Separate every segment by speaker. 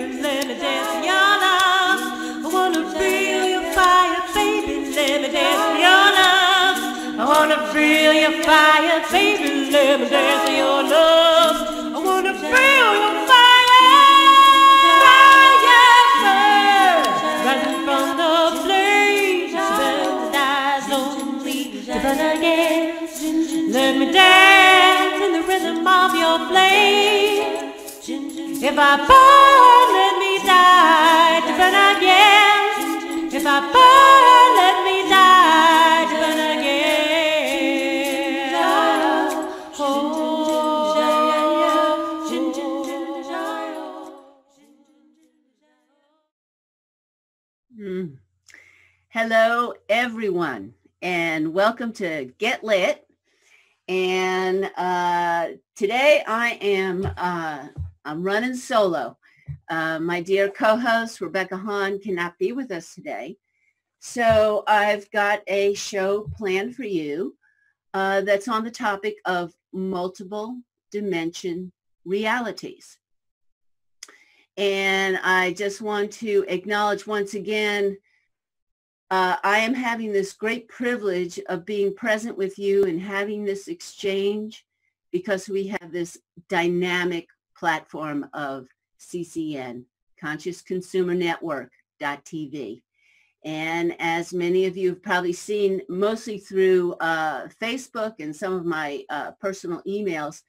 Speaker 1: baby, let me dance in your love. I wanna feel your fire, baby, let me dance in your love. I wanna feel your fire, baby, let me dance in your love. I wanna feel your fire, rising from the flames, burns eyes only to burn again. Let me dance in the rhythm of your flame. If I burn, let me die to burn again. If I burn, let me die to burn again.
Speaker 2: Hello, everyone, and welcome to Get Lit. And today I'm running solo. My dear co-host, Rebecca Hahn, cannot be with us today. So I've got a show planned for you that's on the topic of multiple dimension realities. And I just want to acknowledge once again, I am having this great privilege of being present with you and having this exchange because we have this dynamic platform of CCN, Conscious Consumer Network.tv. And as many of you have probably seen, mostly through Facebook and some of my personal emails,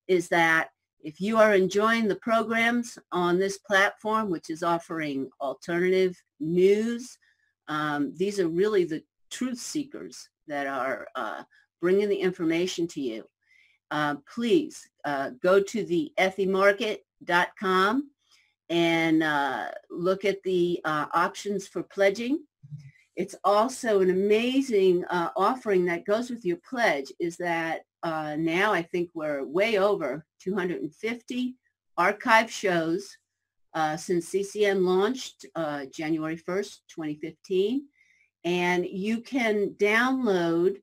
Speaker 2: is that if you are enjoying the programs on this platform, which is offering alternative news, these are really the truth seekers that are bringing the information to you. Please go to the ethymarket.com and look at the options for pledging. It's also an amazing offering that goes with your pledge is that now I think we're way over 250 archive shows since CCN launched January 1st, 2015. And you can download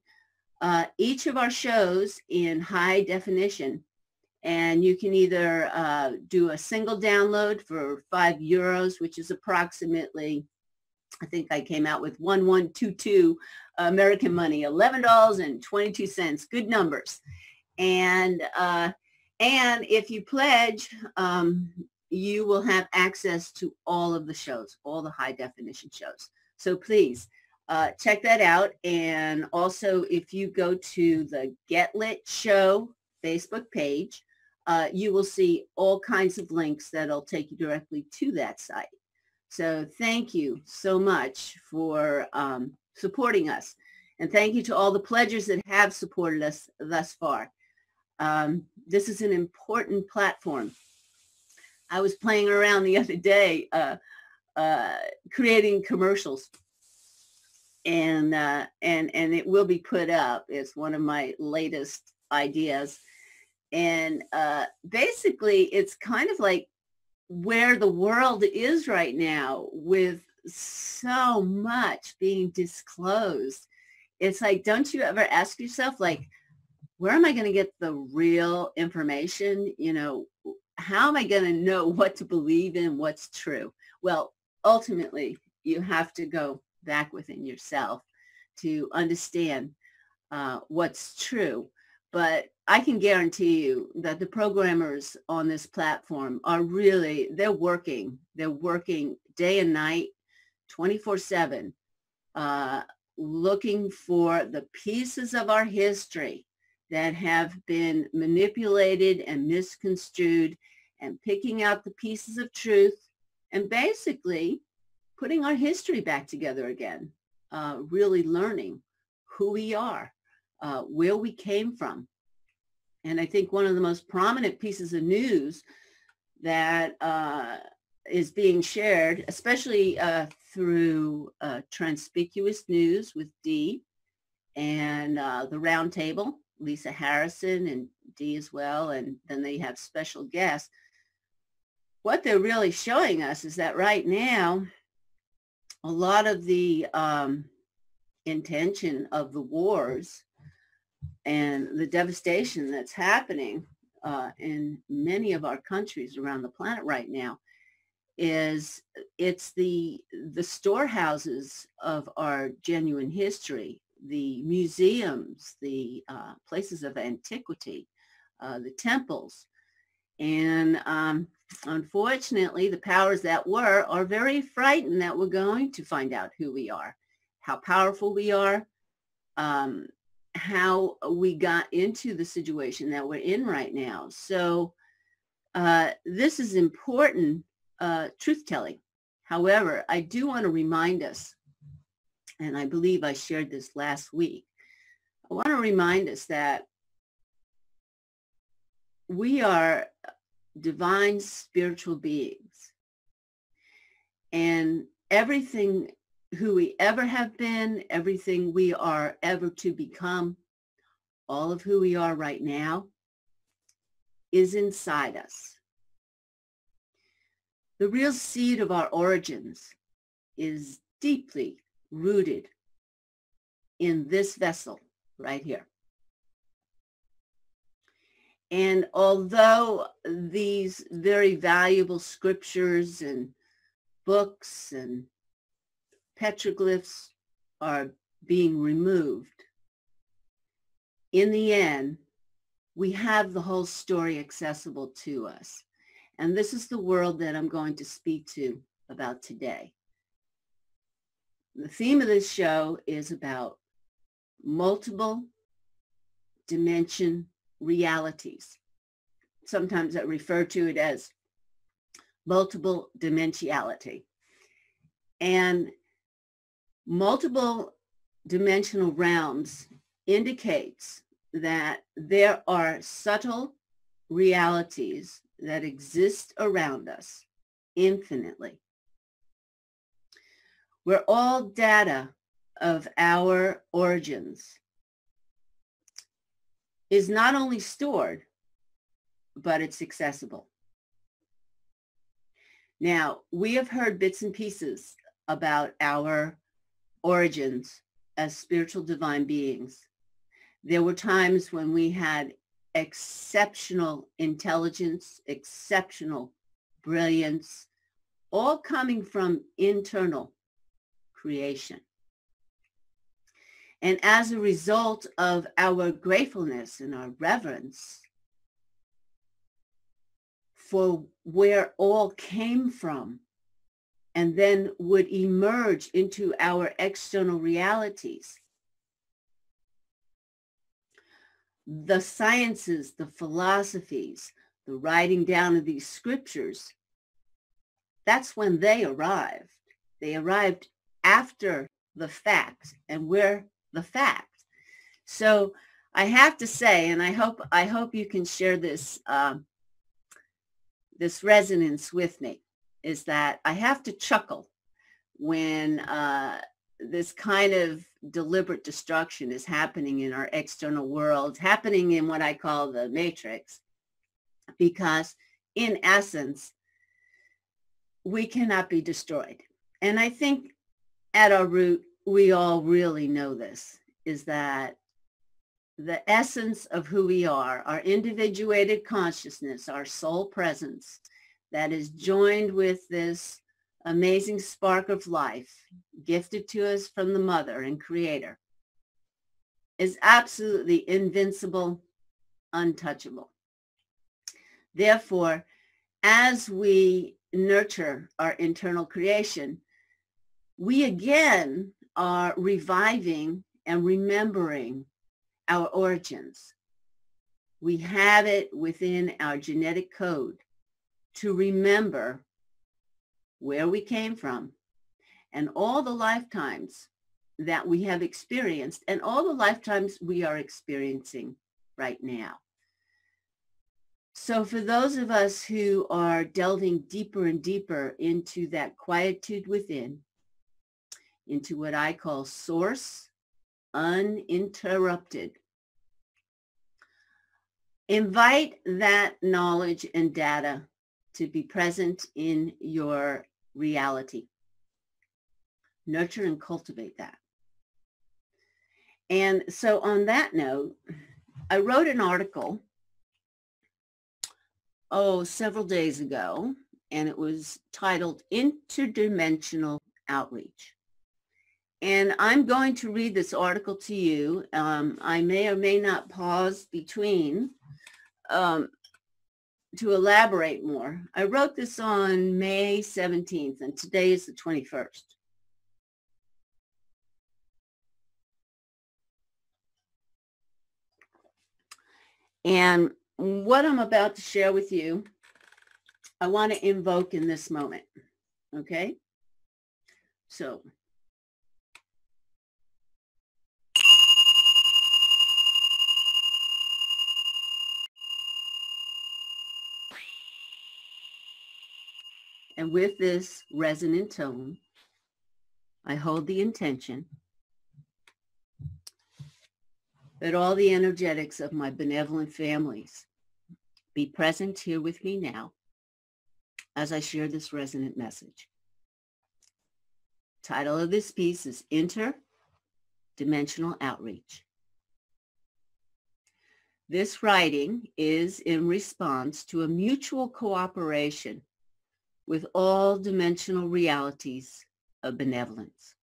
Speaker 2: each of our shows in high definition. And you can either do a single download for €5, which is approximately, I think I came out with 1122 American money, $11.22. Good numbers. And if you pledge, you will have access to all of the shows, all the high definition shows. So please check that out. And also, if you go to the Get Lit Show Facebook page, you will see all kinds of links that'll take you directly to that site. So thank you so much for supporting us. And thank you to all the pledgers that have supported us thus far. This is an important platform. I was playing around the other day creating commercials, and it will be put up. It's one of my latest ideas. And basically, it's kind of like where the world is right now with so much being disclosed. It's like, don't you ever ask yourself, like, where am I going to get the real information? You know, how am I going to know what to believe in, what's true? Well, ultimately, you have to go back within yourself to understand what's true. But I can guarantee you that the programmers on this platform are really, they're working day and night, 24/7, looking for the pieces of our history that have been manipulated and misconstrued, and picking out the pieces of truth and basically putting our history back together again, really learning who we are, where we came from. And I think one of the most prominent pieces of news that is being shared, especially through Conspicuous News with Dee and the Roundtable, Lisa Harrison and Dee as well, and then they have special guests. What they're really showing us is that right now, a lot of the intention of the wars and the devastation that's happening in many of our countries around the planet right now is it's the storehouses of our genuine history, the museums, the places of antiquity, the temples. And unfortunately, the powers that were are very frightened that we're going to find out who we are, how powerful we are, how we got into the situation that we're in right now. So this is important truth-telling. However, I do want to remind us, and I believe I shared this last week, I want to remind us that we are divine spiritual beings, and everything who we ever have been, everything we are ever to become, all of who we are right now is inside us. The real seed of our origins is deeply rooted in this vessel right here. And although these very valuable scriptures and books and petroglyphs are being removed, in the end, we have the whole story accessible to us. And this is the world that I'm going to speak to about today. The theme of this show is about multiple dimension realities. Sometimes I refer to it as multiple dimensionality. And multiple dimensional realms indicates that there are subtle realities that exist around us infinitely. We're all data of our origins is not only stored, but it's accessible. Now, we have heard bits and pieces about our origins as spiritual divine beings. There were times when we had exceptional intelligence, exceptional brilliance, all coming from internal creation. And as a result of our gratefulness and our reverence for where all came from, and then would emerge into our external realities, the sciences, the philosophies, the writing down of these scriptures, that's when they arrived. They arrived after the fact, and we're the fact. So I have to say, and I hope you can share this this resonance with me, is that I have to chuckle when this kind of deliberate destruction is happening in our external world, happening in what I call the matrix, because in essence, we cannot be destroyed. And I think at our root, we all really know this, is that the essence of who we are, our individuated consciousness, our soul presence, that is joined with this amazing spark of life gifted to us from the mother and creator, is absolutely invincible, untouchable. Therefore, as we nurture our internal creation, we again are reviving and remembering our origins. We have it within our genetic code to remember where we came from and all the lifetimes that we have experienced and all the lifetimes we are experiencing right now. So for those of us who are delving deeper and deeper into that quietude within, into what I call source uninterrupted, invite that knowledge and data to be present in your reality. Nurture and cultivate that. And so on that note, I wrote an article, several days ago, and it was titled Interdimensional Outreach. And I'm going to read this article to you. I may or may not pause between to elaborate more. I wrote this on May 17th, and today is the 21st. And what I'm about to share with you, I want to invoke in this moment, okay? So, and with this resonant tone, I hold the intention that all the energetics of my benevolent families be present here with me now as I share this resonant message. Title of this piece is Interdimensional Outreach. This writing is in response to a mutual cooperation with all dimensional realities of benevolence.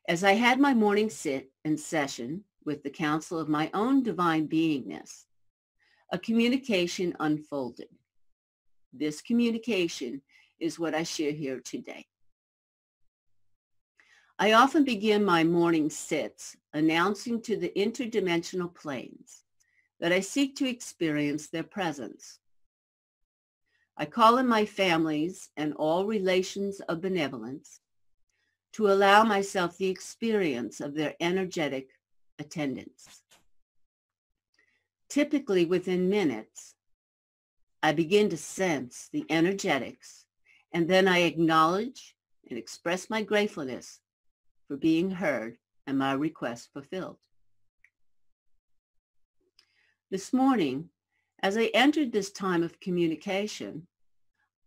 Speaker 2: As I had my morning sit and session with the counsel of my own divine beingness, a communication unfolded. This communication is what I share here today. I often begin my morning sits announcing to the interdimensional planes that I seek to experience their presence. I call in my families and all relations of benevolence to allow myself the experience of their energetic attendance. Typically within minutes, I begin to sense the energetics, and then I acknowledge and express my gratefulness for being heard and my request fulfilled. This morning, as I entered this time of communication,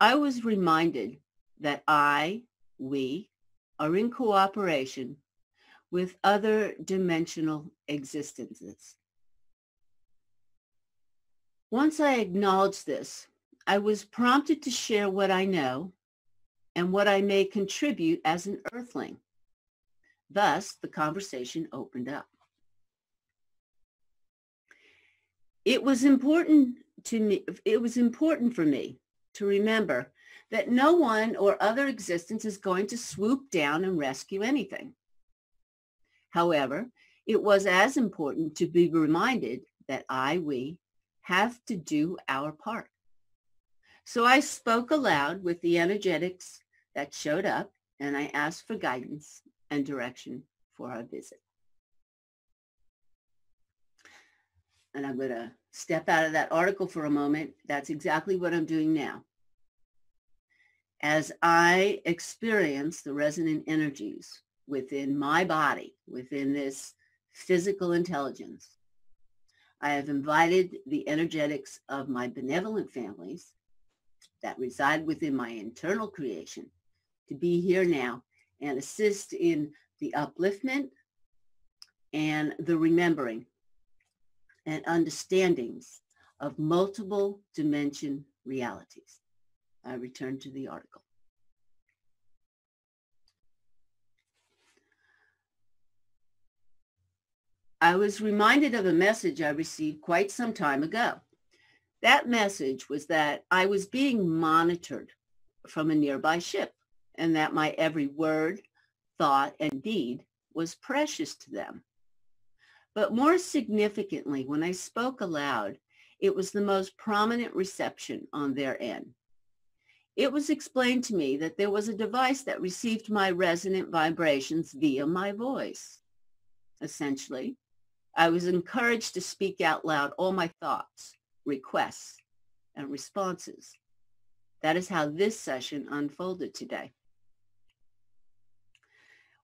Speaker 2: I was reminded that we are in cooperation with other dimensional existences. Once I acknowledged this, I was prompted to share what I know and what I may contribute as an earthling. Thus, the conversation opened up. It was important for me to remember that no one or other existence is going to swoop down and rescue anything. However, it was as important to be reminded that we have to do our part. So I spoke aloud with the energetics that showed up, and I asked for guidance and direction for our visit. And I'm going to step out of that article for a moment. That's exactly what I'm doing now. As I experience the resonant energies within my body, within this physical intelligence, I have invited the energetics of my benevolent families that reside within my internal creation to be here now and assist in the upliftment and the remembering and understandings of multiple dimension realities. I return to the article. I was reminded of a message I received quite some time ago. That message was that I was being monitored from a nearby ship and that my every word, thought, and deed was precious to them. But more significantly, when I spoke aloud, it was the most prominent reception on their end. It was explained to me that there was a device that received my resonant vibrations via my voice. Essentially, I was encouraged to speak out loud all my thoughts, requests, and responses. That is how this session unfolded today.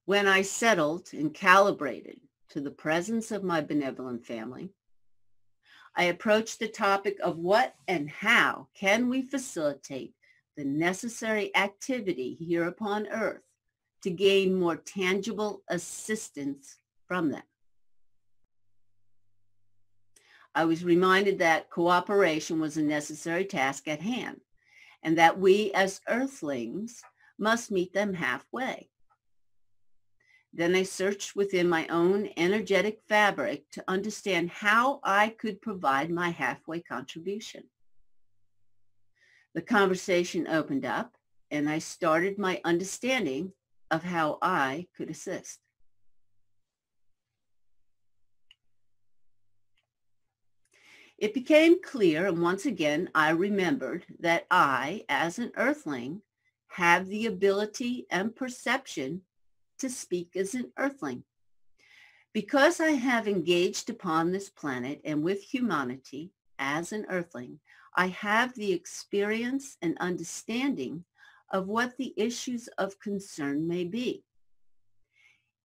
Speaker 2: When I settled and calibrated to the presence of my benevolent family, I approached the topic of what and how can we facilitate the necessary activity here upon Earth to gain more tangible assistance from them. I was reminded that cooperation was a necessary task at hand, and that we as earthlings must meet them halfway. Then I searched within my own energetic fabric to understand how I could provide my halfway contribution. The conversation opened up, and I started my understanding of how I could assist. It became clear, and once again, I remembered that I, as an earthling, have the ability and perception to speak as an earthling. Because I have engaged upon this planet and with humanity as an earthling, I have the experience and understanding of what the issues of concern may be.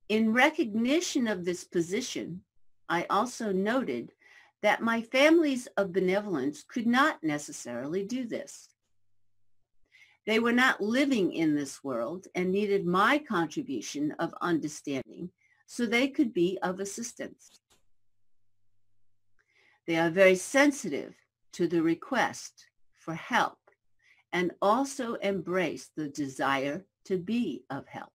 Speaker 2: In recognition of this position, I also noted that my families of benevolence could not necessarily do this. They were not living in this world and needed my contribution of understanding so they could be of assistance. They are very sensitive to the request for help and also embrace the desire to be of help.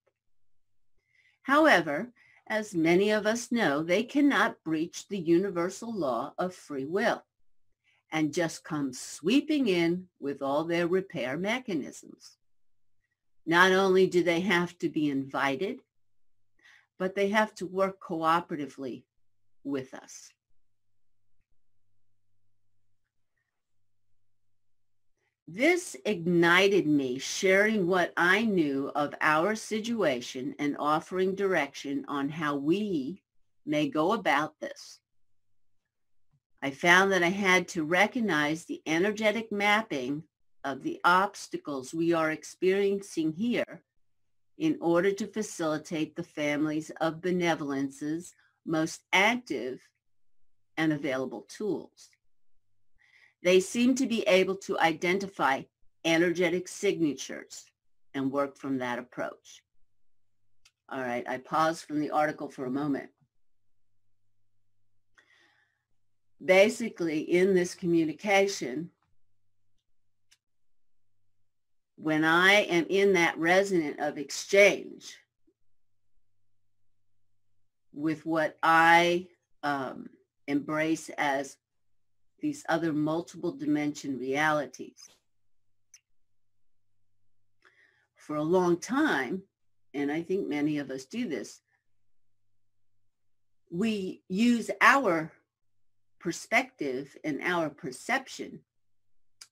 Speaker 2: However, as many of us know, they cannot breach the universal law of free will and just come sweeping in with all their repair mechanisms. Not only do they have to be invited, but they have to work cooperatively with us. This ignited me sharing what I knew of our situation and offering direction on how we may go about this. I found that I had to recognize the energetic mapping of the obstacles we are experiencing here in order to facilitate the families of benevolence's most active and available tools. They seem to be able to identify energetic signatures and work from that approach. All right, I paused from the article for a moment. Basically, in this communication, when I am in that resonance of exchange with what I embrace as these other multiple dimension realities, for a long time, and I think many of us do this, we use our perspective and our perception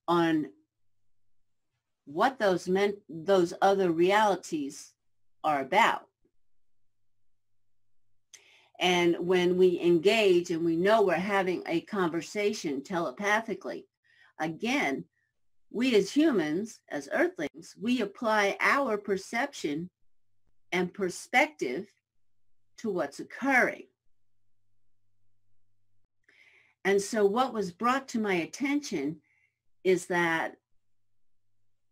Speaker 2: on what those other realities are about. And when we engage and we know we're having a conversation telepathically, again, we as humans, as earthlings, we apply our perception and perspective to what's occurring. And so what was brought to my attention is that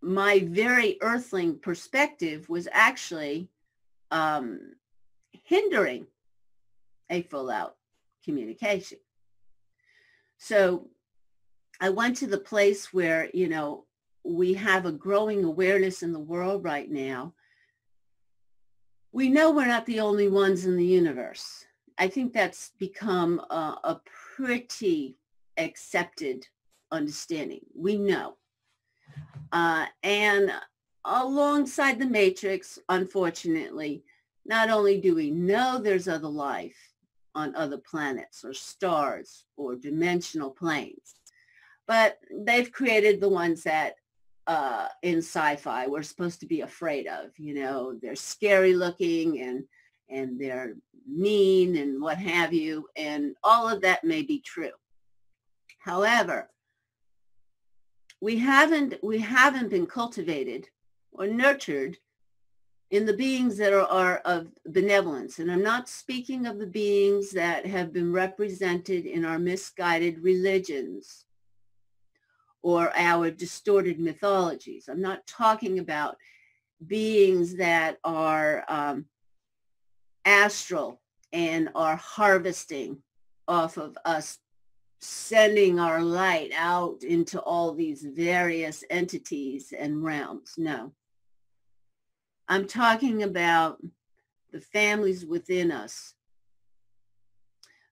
Speaker 2: my very earthling perspective was actually hindering a full-out communication. So I went to the place where, you know, we have a growing awareness in the world right now. We know we're not the only ones in the universe. I think that's become a pretty accepted understanding. We know. And alongside the matrix, unfortunately, not only do we know there's other life on other planets or stars or dimensional planes, but they've created the ones that in sci-fi we're supposed to be afraid of. You know, they're scary looking and they're mean and what have you, and all of that may be true. However, we haven't been cultivated or nurtured in the beings that are of benevolence. And I'm not speaking of the beings that have been represented in our misguided religions or our distorted mythologies. I'm not talking about beings that are astral and are harvesting off of us sending our light out into all these various entities and realms. No. I'm talking about the families within us,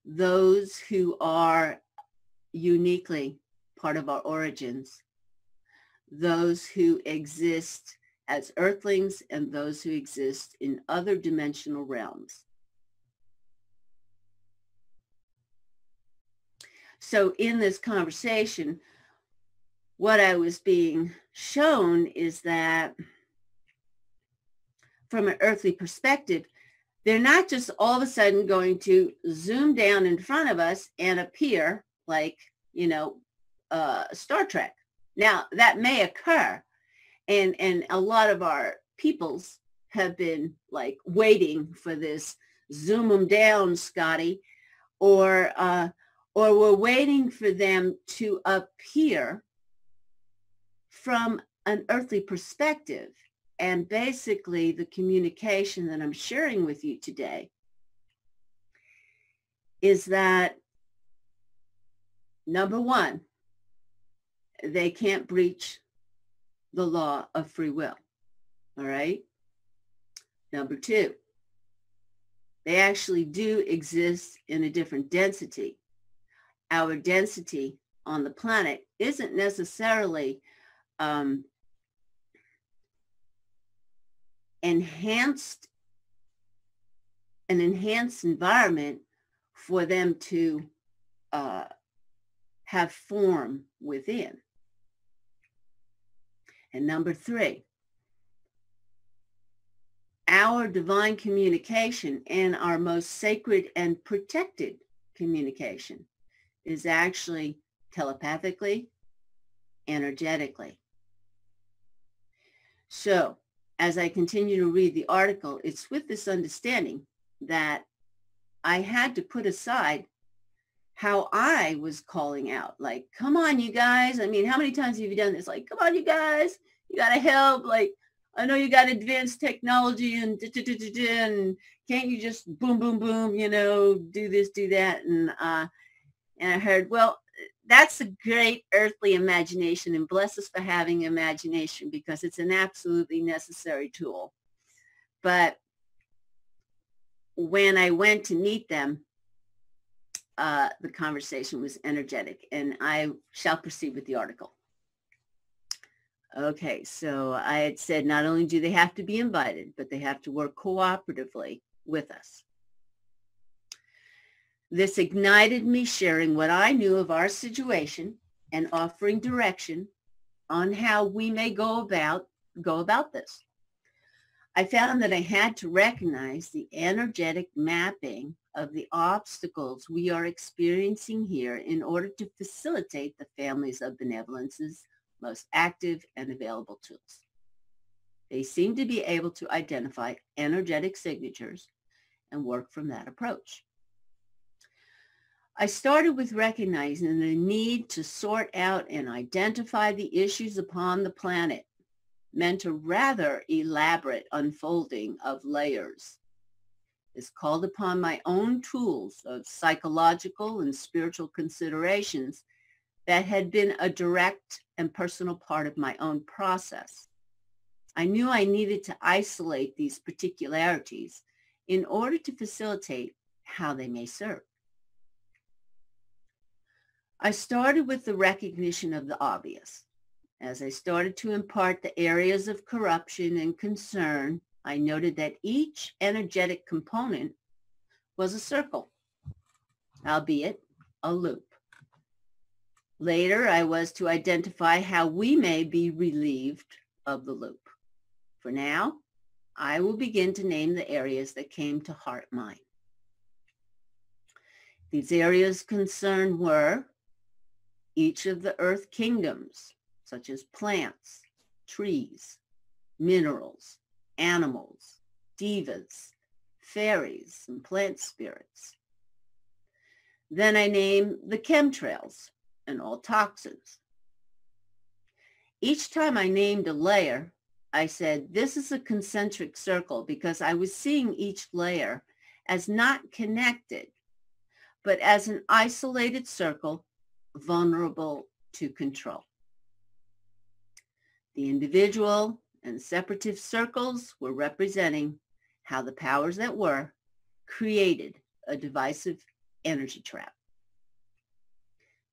Speaker 2: those who are uniquely part of our origins, those who exist as earthlings and those who exist in other dimensional realms. So in this conversation, what I was being shown is that from an earthly perspective, they're not just all of a sudden going to zoom down in front of us and appear like, Star Trek. Now, that may occur, and a lot of our peoples have been like waiting for this zoom them down, Scotty, or we're waiting for them to appear from an earthly perspective. And basically, the communication that I'm sharing with you today is that, number one, they can't breach the law of free will, all right? Number two, they actually do exist in a different density. Our density on the planet isn't necessarily an enhanced environment for them to have form within. And number three, our divine communication and our most sacred and protected communication is actually telepathically, energetically. So as I continue to read the article, it's with this understanding that I had to put aside how I was calling out, like, come on, you guys. I mean, how many times have you done this? Like, come on, you guys, you got to help. Like, I know you got advanced technology and can't you just boom, boom, boom, do this, do that. And I heard, well, that's a great earthly imagination, and bless us for having imagination, because it's an absolutely necessary tool. But when I went to meet them, the conversation was energetic, and I shall proceed with the article. Okay, so I had said not only do they have to be invited, but they have to work cooperatively with us. This ignited me sharing what I knew of our situation and offering direction on how we may go about this. I found that I had to recognize the energetic mapping of the obstacles we are experiencing here in order to facilitate the families of benevolence's most active and available tools. They seem to be able to identify energetic signatures and work from that approach. I started with recognizing the need to sort out and identify the issues upon the planet, meant a rather elaborate unfolding of layers. This called upon my own tools of psychological and spiritual considerations that had been a direct and personal part of my own process. I knew I needed to isolate these particularities in order to facilitate how they may serve. I started with the recognition of the obvious. As I started to impart the areas of corruption and concern, I noted that each energetic component was a circle, albeit a loop. Later, I was to identify how we may be relieved of the loop. For now, I will begin to name the areas that came to heart mine. These areas concerned were each of the earth kingdoms, such as plants, trees, minerals, animals, devas, fairies, and plant spirits. Then I name the chemtrails and all toxins. Each time I named a layer, I said, this is a concentric circle, because I was seeing each layer as not connected, but as an isolated circle vulnerable to control. The individual and separative circles were representing how the powers that were created a divisive energy trap.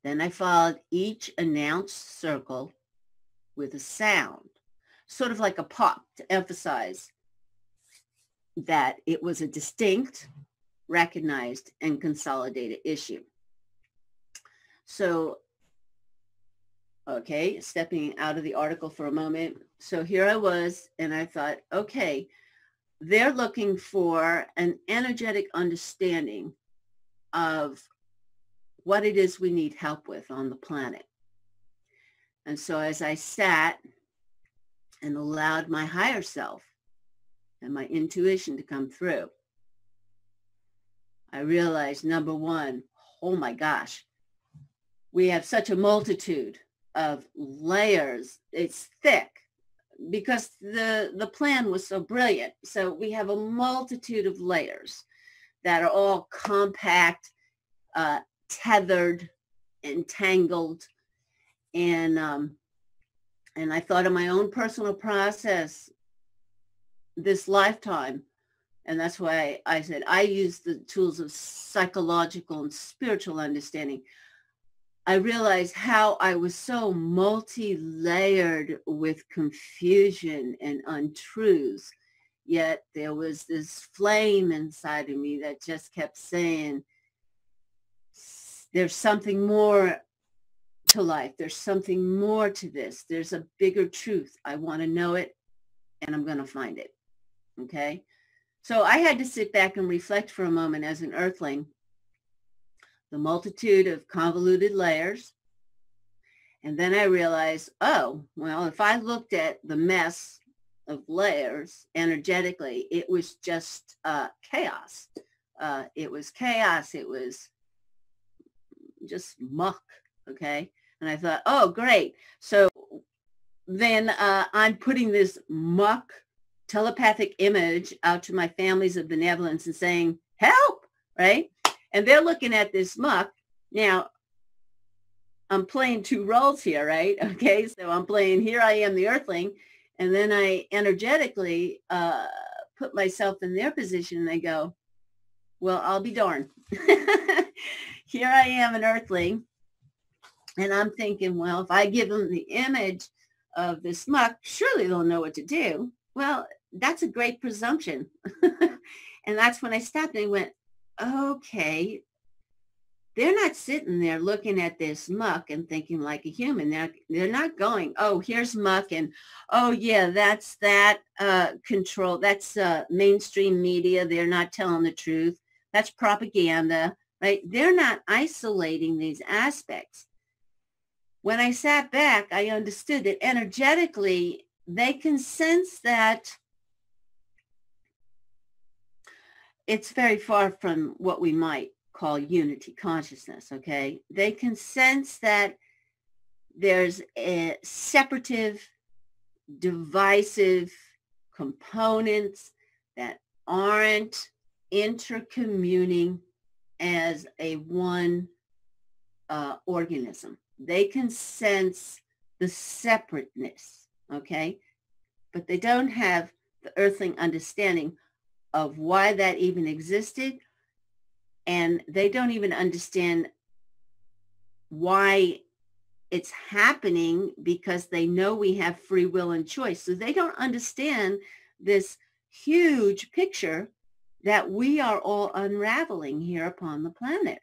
Speaker 2: Then I followed each announced circle with a sound, sort of like a pop, to emphasize that it was a distinct, recognized, and consolidated issue. So, okay, stepping out of the article for a moment. So here I was, and I thought, okay, they're looking for an energetic understanding of what it is we need help with on the planet. And so as I sat and allowed my higher self and my intuition to come through, I realized, number one, oh my gosh, we have such a multitude of layers. It's thick because the plan was so brilliant. So we have a multitude of layers that are all compact, tethered, entangled. And I thought of my own personal process this lifetime. And that's why I said I use the tools of psychological and spiritual understanding. I realized how I was so multi-layered with confusion and untruths. Yet there was this flame inside of me that just kept saying, there's something more to life. There's something more to this. There's a bigger truth. I want to know it, and I'm going to find it. Okay? So I had to sit back and reflect for a moment as an earthling, the multitude of convoluted layers. And then I realized, oh, well, if I looked at the mess of layers energetically, it was just chaos. It was chaos. It was just muck. Okay. And I thought, oh, great. So then I'm putting this muck telepathic image out to my families of benevolence and saying, help, right? And they're looking at this muck. Now, I'm playing two roles here, right? Okay, so I'm playing, here I am, the earthling, and then I energetically put myself in their position and I go, well, I'll be darned. Here I am, an earthling, and I'm thinking, well, if I give them the image of this muck, surely they'll know what to do. Well, that's a great presumption. And that's when I stopped and went, okay, they're not sitting there looking at this muck and thinking like a human. They're not going, oh, here's muck, and oh yeah, that's that control. That's mainstream media. They're not telling the truth. That's propaganda, right? They're not isolating these aspects. When I sat back, I understood that energetically, they can sense that it's very far from what we might call unity consciousness, okay? They can sense that there's a separative, divisive components that aren't intercommuning as a one organism. They can sense the separateness, okay? But they don't have the earthling understanding of why that even existed. And they don't even understand why it's happening, because they know we have free will and choice. So they don't understand this huge picture that we are all unraveling here upon the planet.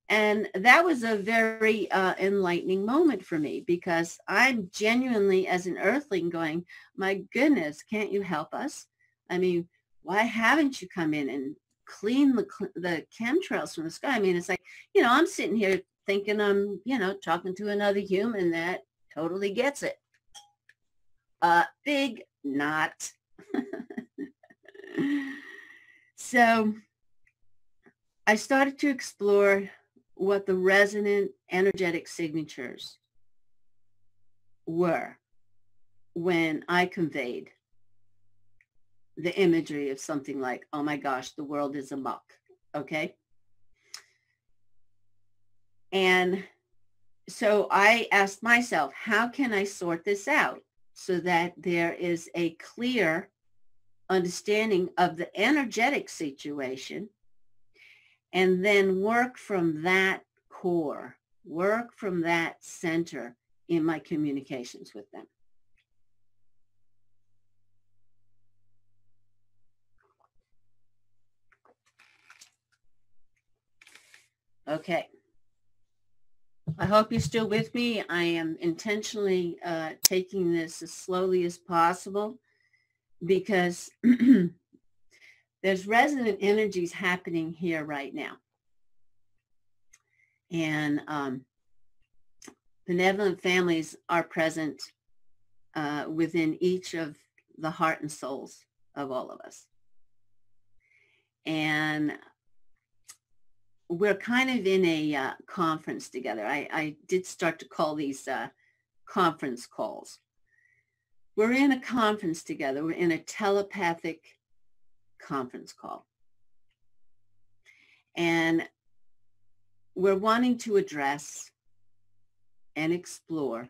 Speaker 2: And that was a very enlightening moment for me, because I'm genuinely, as an earthling, going, my goodness, can't you help us? I mean, why haven't you come in and clean the chemtrails from the sky? I mean, it's like, I'm sitting here thinking I'm, talking to another human that totally gets it. Big not. So I started to explore what the resonant energetic signatures were when I conveyed the imagery of something like, oh my gosh, the world is amok, okay? And So I asked myself, how can I sort this out so that there is a clear understanding of the energetic situation, and then work from that core, work from that center in my communications with them. Okay. I hope you're still with me. I am intentionally taking this as slowly as possible because there's resonant energies happening here right now. And benevolent families are present within each of the heart and souls of all of us. And we're kind of in a conference together. I did start to call these conference calls. We're in a conference together. We're in a telepathic conference call. And we're wanting to address and explore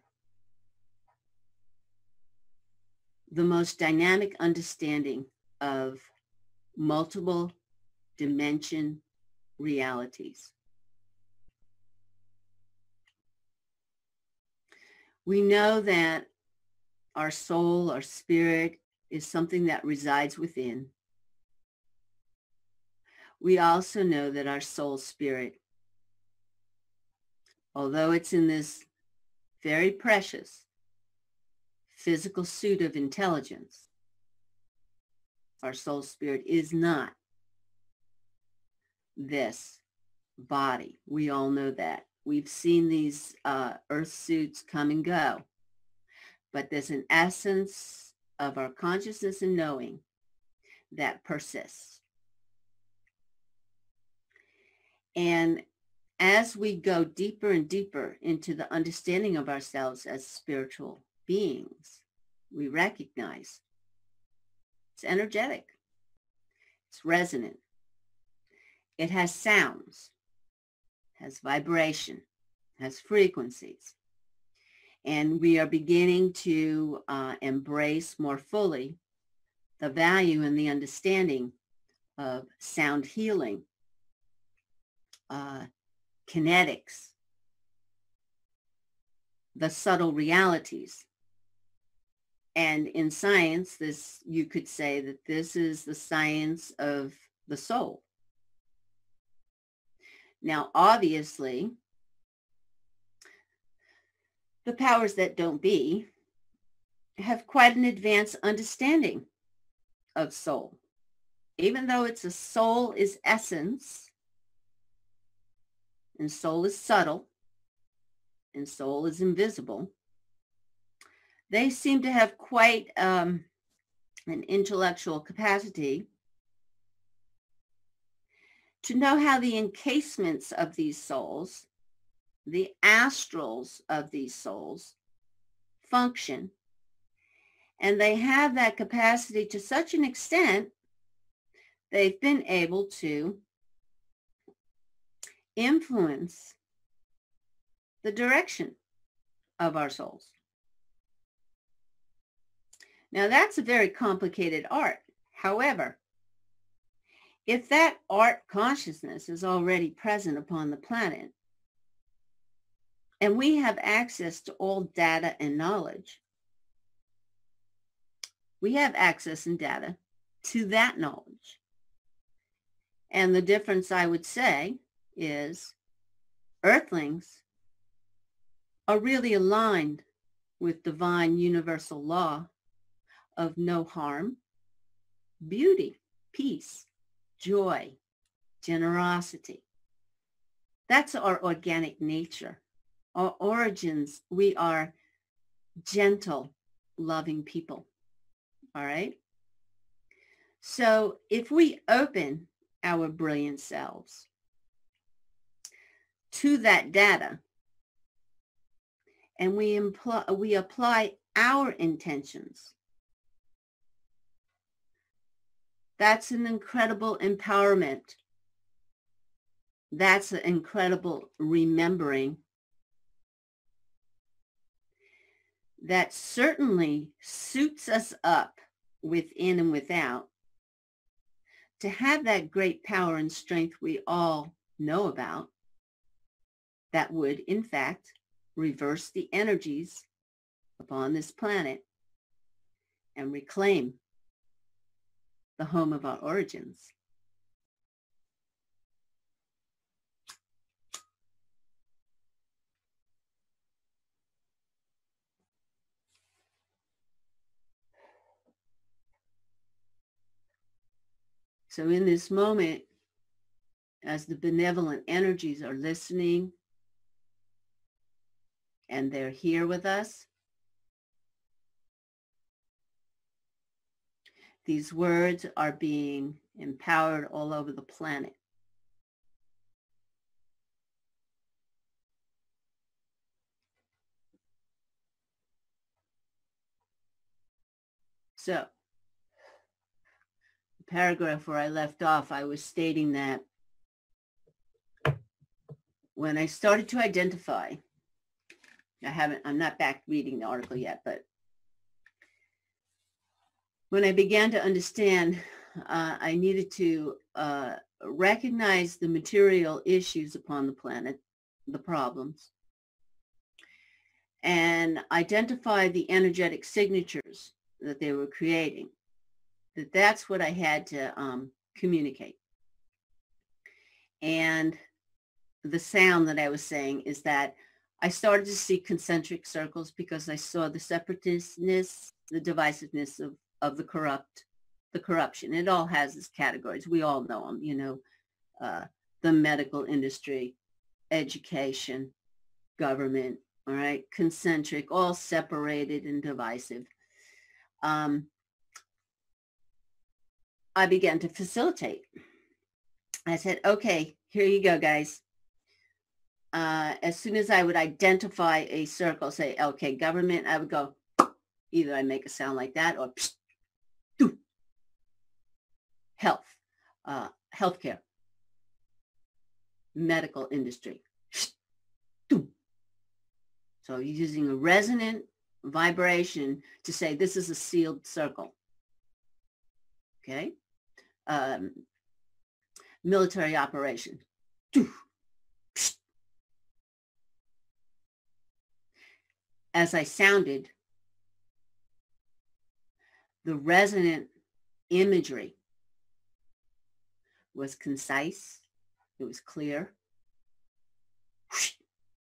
Speaker 2: the most dynamic understanding of multiple dimension realities. We know that our soul, our spirit, is something that resides within. We also know that our soul spirit, although it's in this very precious physical suit of intelligence, our soul spirit is not this body. We all know that. We've seen these earth suits come and go, but there's an essence of our consciousness and knowing that persists. And as we go deeper and deeper into the understanding of ourselves as spiritual beings, we recognize it's energetic, it's resonant, it has sounds, has vibration, has frequencies. And we are beginning to embrace more fully the value and the understanding of sound healing, kinetics, the subtle realities. And in science, this, you could say that this is the science of the soul. Now, obviously, the powers that don't be have quite an advanced understanding of soul. Even though it's a soul is essence, and soul is subtle, and soul is invisible, they seem to have quite an intellectual capacity to know how the encasements of these souls, the astrals of these souls, function. And they have that capacity to such an extent, they've been able to influence the direction of our souls. Now, that's a very complicated art. However, if that art consciousness is already present upon the planet, and we have access to all data and knowledge, we have access and data to that knowledge. And the difference, I would say, is earthlings are really aligned with divine universal law of no harm, beauty, peace, joy, generosity. That's our organic nature. Our origins, we are gentle, loving people. All right? So if we open our brilliant selves to that data and we apply our intentions, that's an incredible empowerment. That's an incredible remembering that certainly suits us up within and without to have that great power and strength we all know about that would, in fact, reverse the energies upon this planet and reclaim the home of our origins. So in this moment, as the benevolent energies are listening and they're here with us, these words are being empowered all over the planet. So, the paragraph where I left off, I was stating that when I started to identify, I'm not back reading the article yet, but when I began to understand, I needed to recognize the material issues upon the planet, the problems, and identify the energetic signatures that they were creating. That's what I had to communicate. And the sound that I was saying is that I started to see concentric circles because I saw the separatistness, the divisiveness of the corruption. It all has its categories. We all know them, you know, the medical industry, education, government, all right, concentric, all separated and divisive. I began to facilitate. I said, okay, here you go, guys. As soon as I would identify a circle, say, okay, government, I would go, either I make a sound like that or psh, doo. Health, healthcare, medical industry. Psh, doo. So you're using a resonant vibration to say this is a sealed circle. Okay. Military operation. Doo. Psh. As I sounded, the resonant imagery was concise, it was clear,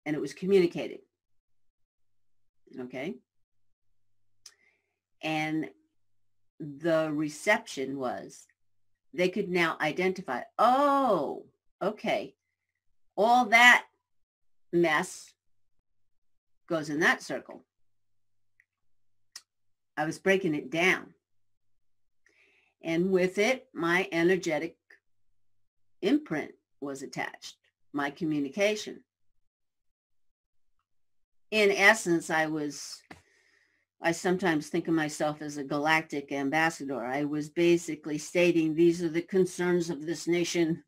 Speaker 2: and it was communicated. Okay? And the reception was, they could now identify, oh, okay, all that mess goes in that circle. I was breaking it down. And with it, my energetic imprint was attached, my communication. In essence, I sometimes think of myself as a galactic ambassador. I was basically stating these are the concerns of this nation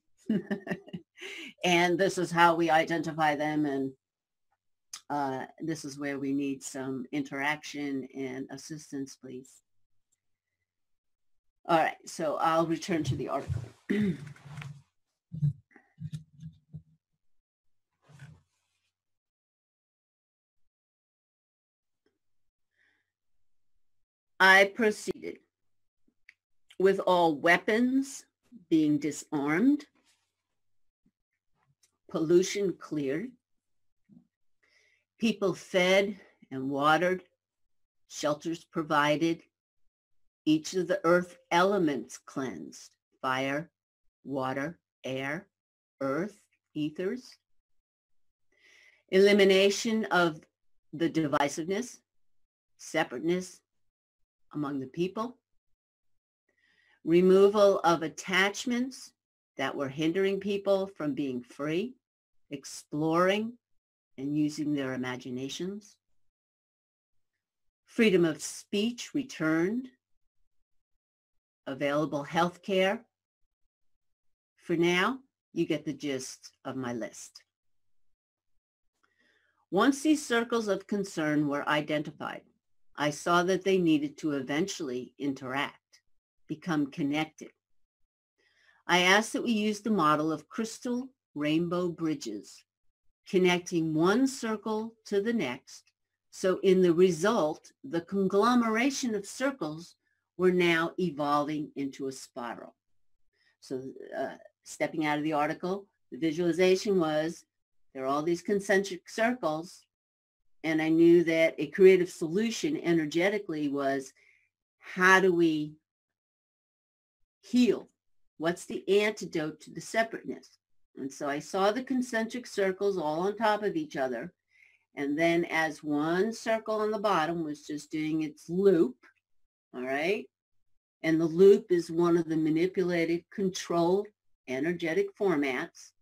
Speaker 2: and this is how we identify them, and this is where we need some interaction and assistance, please. All right, so I'll return to the article. I proceeded with all weapons being disarmed, pollution cleared, people fed and watered, shelters provided, each of the earth elements cleansed, fire, water, air, earth, ethers, elimination of the divisiveness, separateness among the people, removal of attachments that were hindering people from being free, exploring and using their imaginations, freedom of speech returned, available health care. For now, you get the gist of my list. Once these circles of concern were identified, I saw that they needed to eventually interact, become connected. I asked that we use the model of crystal rainbow bridges, connecting one circle to the next. So in the result, the conglomeration of circles were now evolving into a spiral. So stepping out of the article, the visualization was there are all these concentric circles, and I knew that a creative solution energetically was, how do we heal? What's the antidote to the separateness? And so I saw the concentric circles all on top of each other. And then as one circle on the bottom was just doing its loop, all right? And the loop is one of the manipulated, controlled, energetic formats.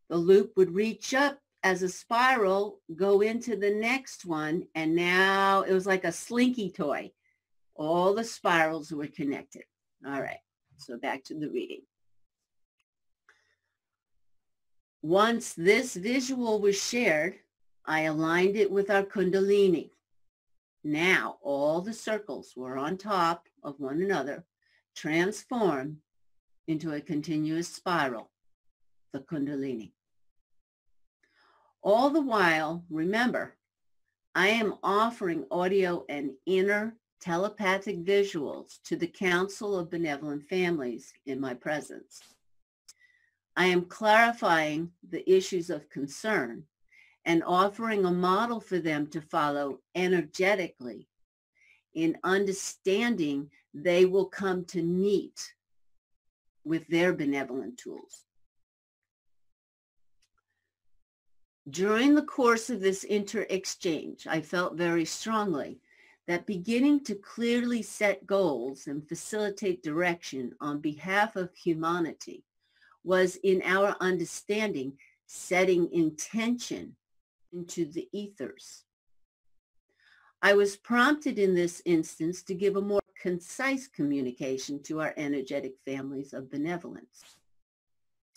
Speaker 2: The loop would reach up as a spiral, go into the next one, and now it was like a slinky toy. All the spirals were connected. All right, so back to the reading. Once this visual was shared, I aligned it with our Kundalini. Now all the circles were on top of one another, transformed into a continuous spiral, the Kundalini. All the while, remember, I am offering audio and inner telepathic visuals to the Council of Benevolent Families in my presence. I am clarifying the issues of concern and offering a model for them to follow energetically. In understanding, they will come to meet with their benevolent tools. During the course of this inter-exchange, I felt very strongly that beginning to clearly set goals and facilitate direction on behalf of humanity was, in our understanding, setting intention into the ethers. I was prompted in this instance to give a more concise communication to our energetic families of benevolence.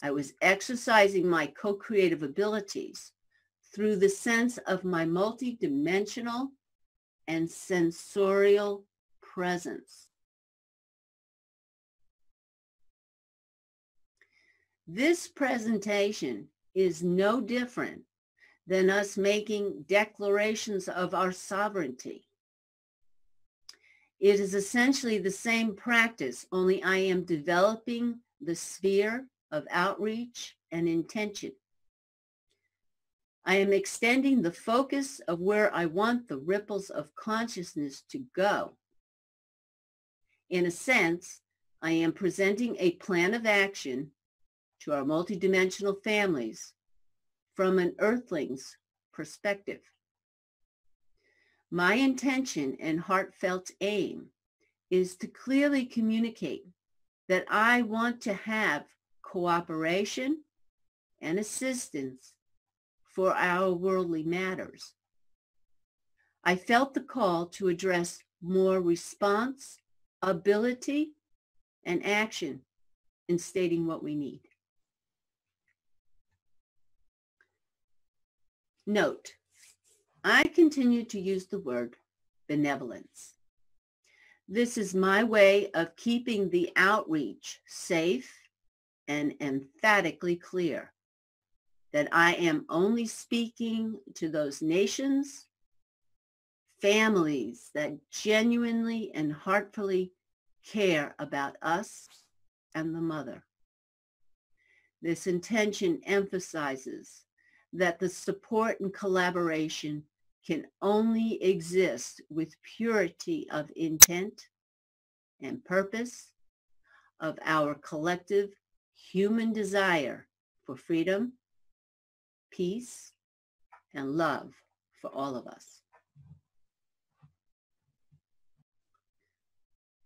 Speaker 2: I was exercising my co-creative abilities through the sense of my multidimensional and sensorial presence. This presentation is no different than us making declarations of our sovereignty. It is essentially the same practice, only I am developing the sphere of outreach and intention. I am extending the focus of where I want the ripples of consciousness to go. In a sense, I am presenting a plan of action to our multidimensional families from an earthling's perspective. My intention and heartfelt aim is to clearly communicate that I want to have cooperation and assistance for our worldly matters. I felt the call to address more response, ability, and action in stating what we need. Note, I continue to use the word benevolence. This is my way of keeping the outreach safe and emphatically clear that I am only speaking to those nations, families that genuinely and heartfully care about us and the mother. This intention emphasizes that the support and collaboration can only exist with purity of intent and purpose of our collective human desire for freedom, peace, and love for all of us.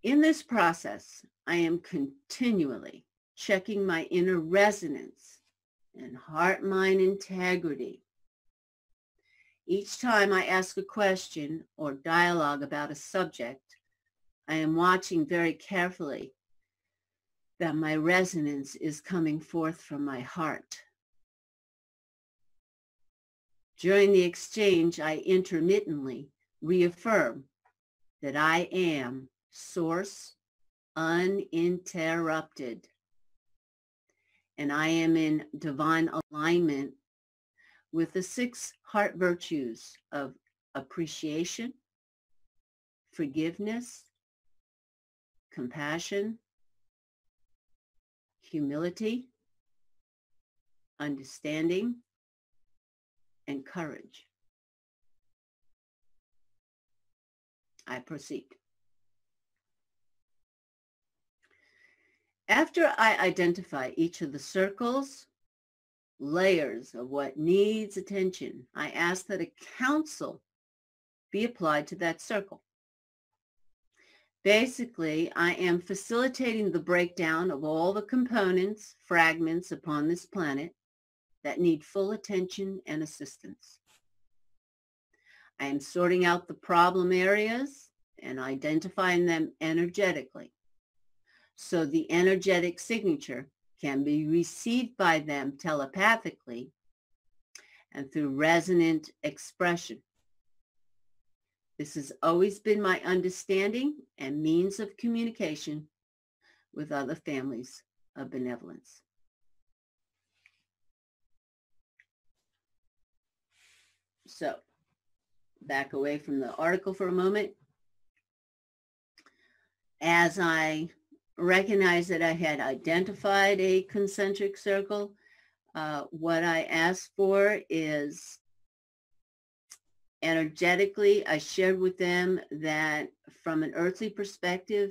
Speaker 2: In this process, I am continually checking my inner resonance and heart-mind integrity. Each time I ask a question or dialogue about a subject, I am watching very carefully that my resonance is coming forth from my heart. During the exchange, I intermittently reaffirm that I am source uninterrupted, and I am in divine alignment with the 6 heart virtues of appreciation, forgiveness, compassion, humility, understanding, and courage. I proceed. After I identify each of the circles, layers of what needs attention, I ask that a counsel be applied to that circle. Basically, I am facilitating the breakdown of all the components, fragments upon this planet that need full attention and assistance. I am sorting out the problem areas and identifying them energetically, so the energetic signature can be received by them telepathically and through resonant expression. This has always been my understanding and means of communication with other families of benevolence. So, back away from the article for a moment. As I recognized that I had identified a concentric circle, what I asked for is energetically, I shared with them that from an earthly perspective,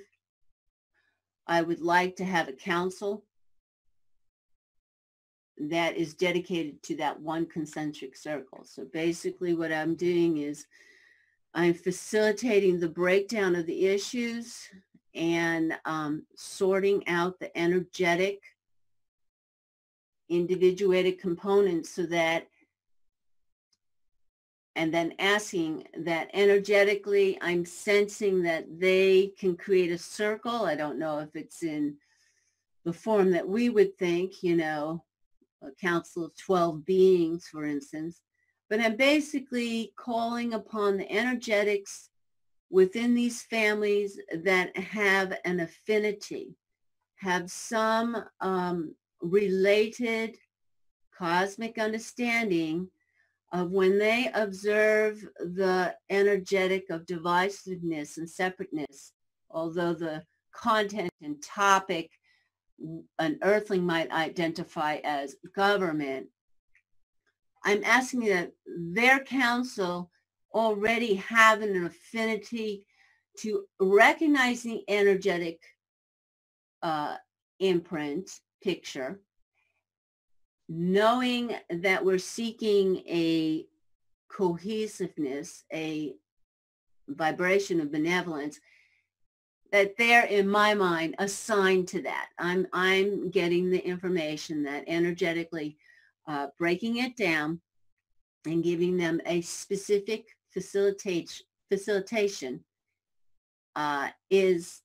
Speaker 2: I would like to have a council that is dedicated to that one concentric circle. So basically what I'm doing is I'm facilitating the breakdown of the issues and sorting out the energetic, individuated components so that, and then asking that energetically, I'm sensing that they can create a circle. I don't know if it's in the form that we would think, you know, a council of 12 beings, for instance, but I'm basically calling upon the energetics within these families that have an affinity, have some related cosmic understanding of when they observe the energetic of divisiveness and separateness, although the content and topic an earthling might identify as government, I'm asking that their council already have an affinity to recognize the energetic imprint picture, knowing that we're seeking a cohesiveness, a vibration of benevolence, that they're, in my mind, assigned to that. I'm getting the information that energetically breaking it down and giving them a specific facilitation is,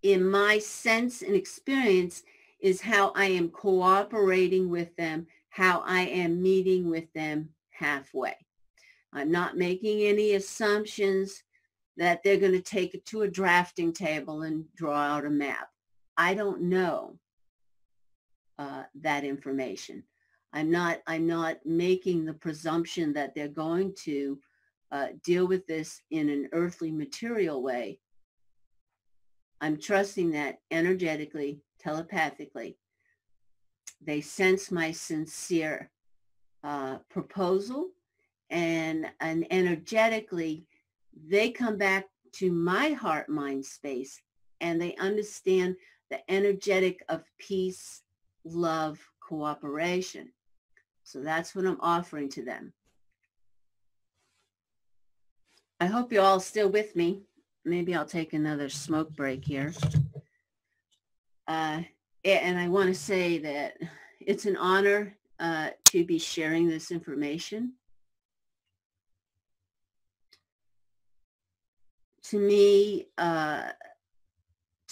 Speaker 2: in my sense and experience, is how I am cooperating with them, how I am meeting with them halfway. I'm not making any assumptions that they're going to take it to a drafting table and draw out a map. I don't know that information. I'm not making the presumption that they're going to deal with this in an earthly material way. I'm trusting that energetically, telepathically, they sense my sincere proposal, and energetically, they come back to my heart mind space and they understand the energetic of peace, love, cooperation. So that's what I'm offering to them. I hope you're all still with me. Maybe I'll take another smoke break here. And I want to say that it's an honor to be sharing this information. To me, to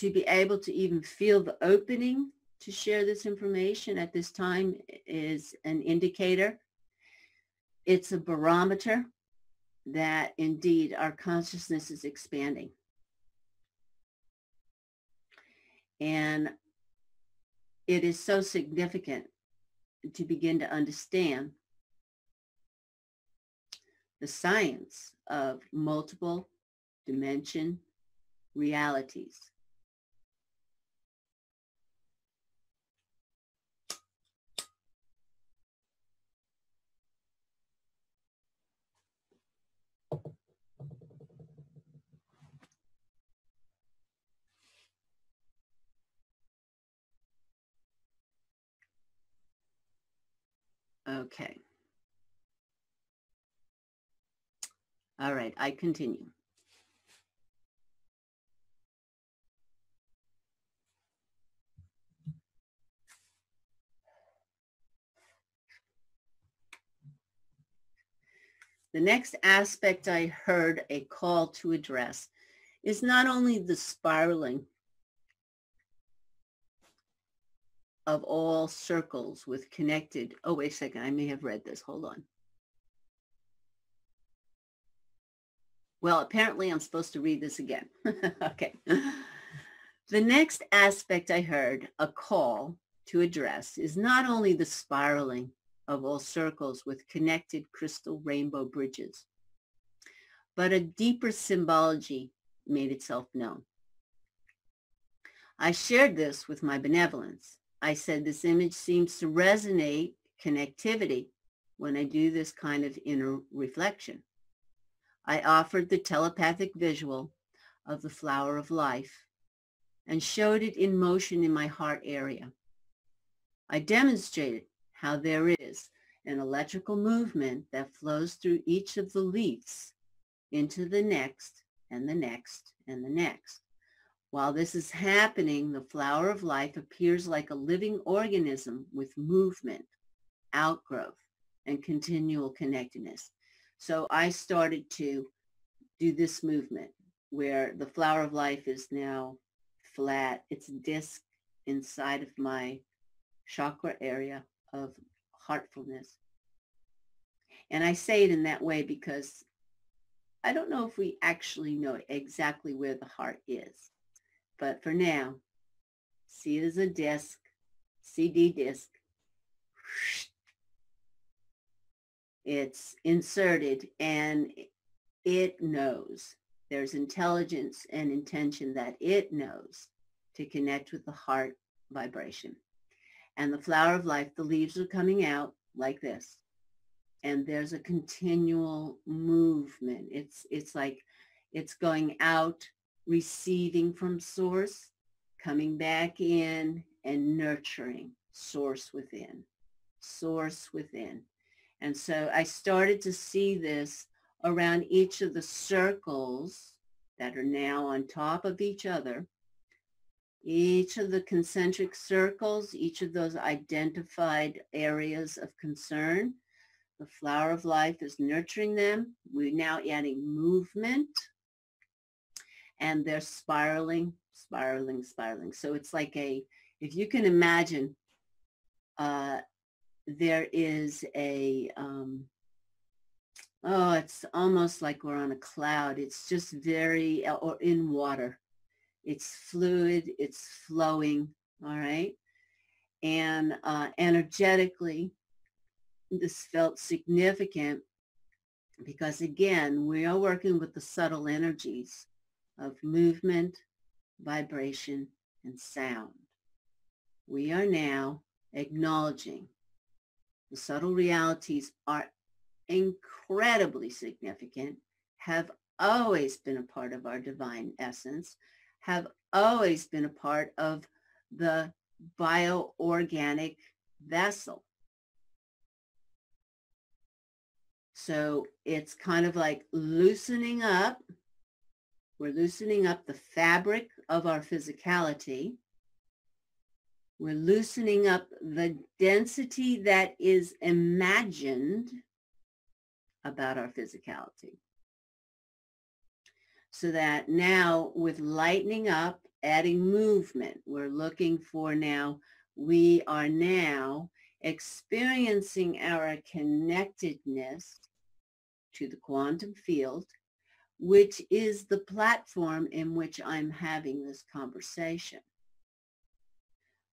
Speaker 2: be able to even feel the opening to share this information at this time is an indicator. It's a barometer that indeed our consciousness is expanding. And it is so significant to begin to understand the science of multiple dimension realities. Okay. All right, I continue. The next aspect I heard a call to address is not only the spiraling of all circles with connected, oh, wait a second, I may have read this, hold on. Well, apparently I'm supposed to read this again. Okay. The next aspect I heard a call to address is not only the spiraling of all circles with connected crystal rainbow bridges, but a deeper symbology made itself known. I shared this with my benevolence. I said this image seems to resonate connectivity when I do this kind of inner reflection. I offered the telepathic visual of the flower of life and showed it in motion in my heart area. I demonstrated how there is an electrical movement that flows through each of the leaves into the next and the next and the next. While this is happening, the flower of life appears like a living organism with movement, outgrowth, and continual connectedness. So I started to do this movement where the flower of life is now flat. It's a disc inside of my chakra area of heartfulness. And I say it in that way because I don't know if we actually know exactly where the heart is. But for now, see it as a disc, CD disc. It's inserted and it knows. There's intelligence and intention that it knows to connect with the heart vibration. And the flower of life, the leaves are coming out like this. And there's a continual movement. It's like it's going out, receiving from source, coming back in and nurturing source within, source within. And so I started to see this around each of the circles that are now on top of each other. Each of the concentric circles, each of those identified areas of concern, the flower of life is nurturing them. We're now adding movement. And they're spiraling, spiraling, spiraling. So it's like if you can imagine, there is it's almost like we're on a cloud. It's just very, or in water. It's fluid, it's flowing, all right? And energetically, this felt significant because, again, we are working with the subtle energies of movement, vibration, and sound. We are now acknowledging the subtle realities are incredibly significant, have always been a part of our divine essence, have always been a part of the bioorganic vessel. So it's kind of like loosening up. We're loosening up the fabric of our physicality. We're loosening up the density that is imagined about our physicality. So that now with lightening up, adding movement, we're looking for now, we are now experiencing our connectedness to the quantum field, which is the platform in which I'm having this conversation.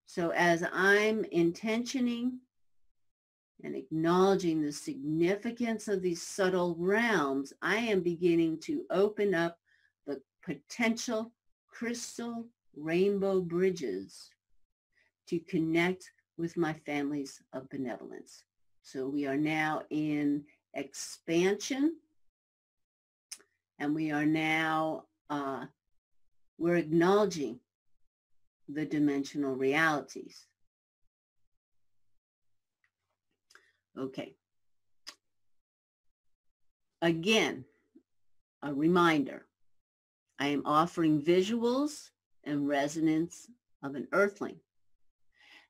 Speaker 2: So as I'm intentioning and acknowledging the significance of these subtle realms, I am beginning to open up the potential crystal rainbow bridges to connect with my families of benevolence. So we are now in expansion, and we are now, we're acknowledging the dimensional realities. Okay. Again, a reminder, I am offering visuals and resonance of an earthling.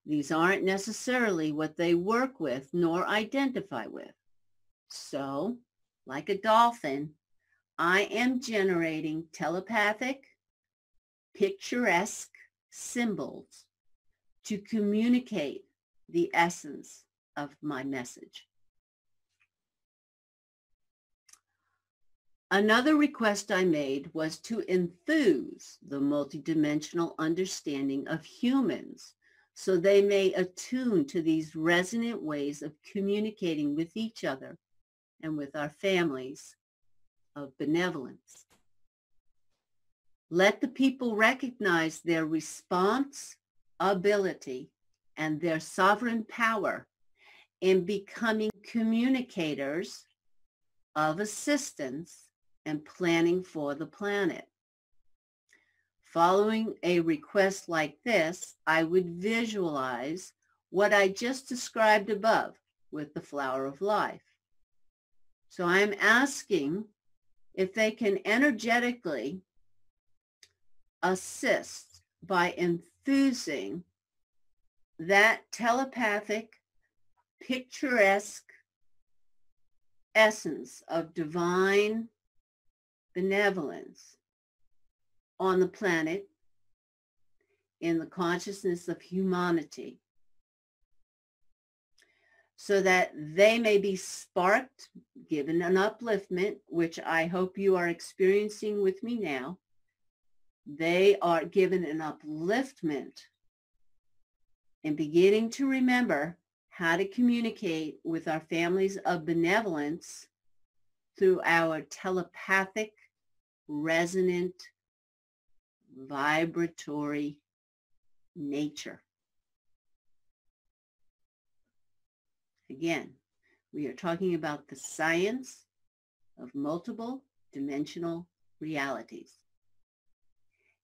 Speaker 2: These aren't necessarily what they work with nor identify with. So, like a dolphin, I am generating telepathic, picturesque symbols to communicate the essence of my message. Another request I made was to enthuse the multidimensional understanding of humans so they may attune to these resonant ways of communicating with each other and with our families of benevolence. Let the people recognize their response ability and their sovereign power in becoming communicators of assistance and planning for the planet. Following a request like this, I would visualize what I just described above with the flower of life. So I'm asking if they can energetically assist by enthusing that telepathic, picturesque essence of divine benevolence on the planet in the consciousness of humanity, so that they may be sparked, given an upliftment, which I hope you are experiencing with me now. They are given an upliftment and beginning to remember how to communicate with our families of benevolence through our telepathic, resonant, vibratory nature. Again, we are talking about the science of multiple dimensional realities.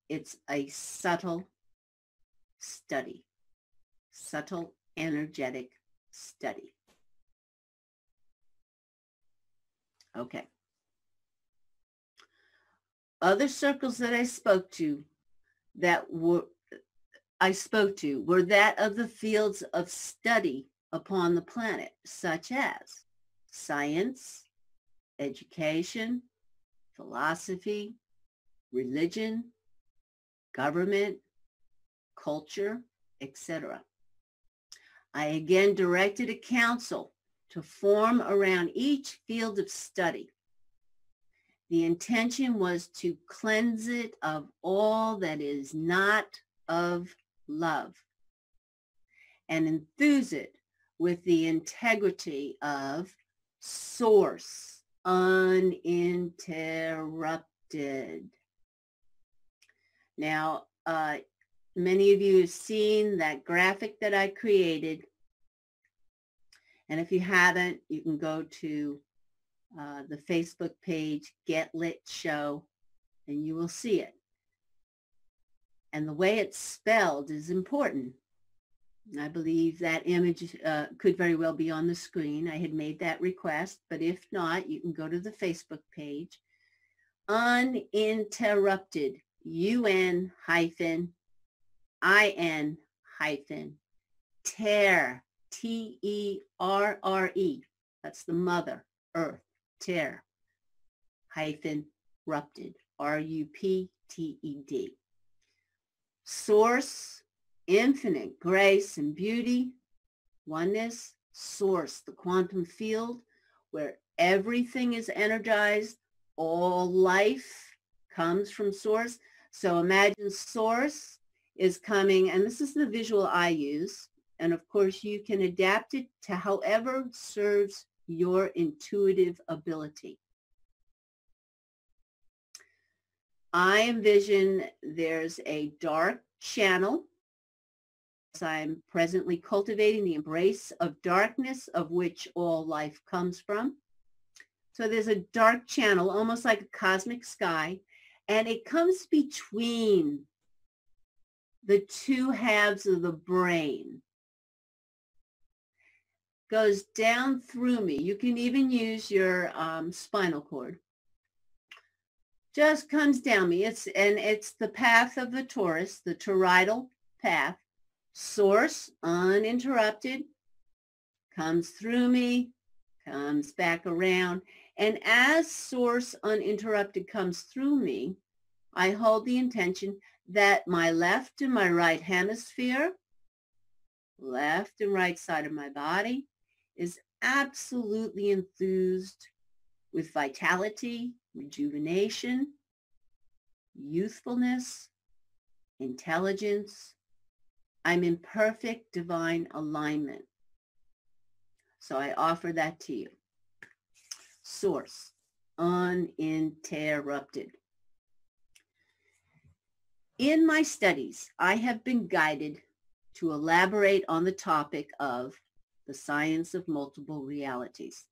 Speaker 2: It's a subtle study, subtle energetic study. Okay. Other circles that I spoke to were that of the fields of study upon the planet, such as science, education, philosophy, religion, government, culture, etc. I again directed a council to form around each field of study. The intention was to cleanse it of all that is not of love and enthuse it with the integrity of source, uninterrupted. Now, many of you have seen that graphic that I created. And if you haven't, you can go to the Facebook page, Get Lit Show, and you will see it. And the way it's spelled is important. I believe that image could very well be on the screen. I had made that request, but if not, you can go to the Facebook page. Uninterrupted, UN-IN-terre, T-E-R-R-E. That's the mother, earth, terre, hyphen, rupted, R-U-P-T-E-D. Source, infinite grace and beauty, oneness, source, the quantum field, where Everything is energized. All life comes from source. So imagine source is coming, and this is the visual I use. And of course, you can adapt it to however serves your intuitive ability. I envision there's a dark channel. I'm presently cultivating the embrace of darkness of which all life comes from. So there's a dark channel, almost like a cosmic sky, and it comes between the two halves of the brain. Goes down through me. You can even use your spinal cord. Just comes down me. It's the path of the torus, the toroidal path. Source, uninterrupted, comes through me, comes back around. And as source uninterrupted comes through me, I hold the intention that my left and my right hemisphere, left and right side of my body, is absolutely enthused with vitality, rejuvenation, youthfulness, intelligence. I'm in perfect divine alignment. So I offer that to you. Source, uninterrupted. In my studies, I have been guided to elaborate on the topic of the science of multiple realities.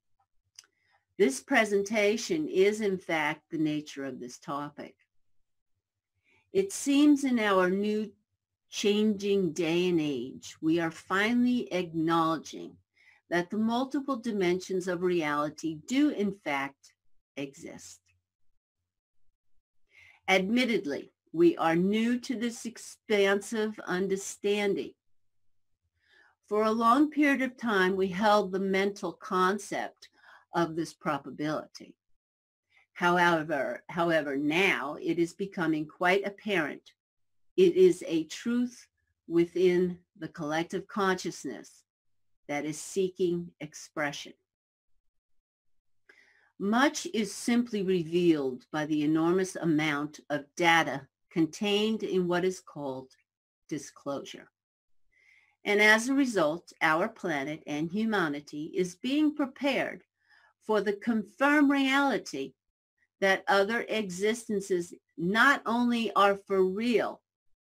Speaker 2: This presentation is, in fact, the nature of this topic. It seems in our new changing day and age, we are finally acknowledging that the multiple dimensions of reality do, in fact, exist. Admittedly, we are new to this expansive understanding. For a long period of time, we held the mental concept of this probability. However, now it is becoming quite apparent. It is a truth within the collective consciousness that is seeking expression. Much is simply revealed by the enormous amount of data contained in what is called disclosure. And as a result, our planet and humanity is being prepared for the confirmed reality that other existences not only are for real,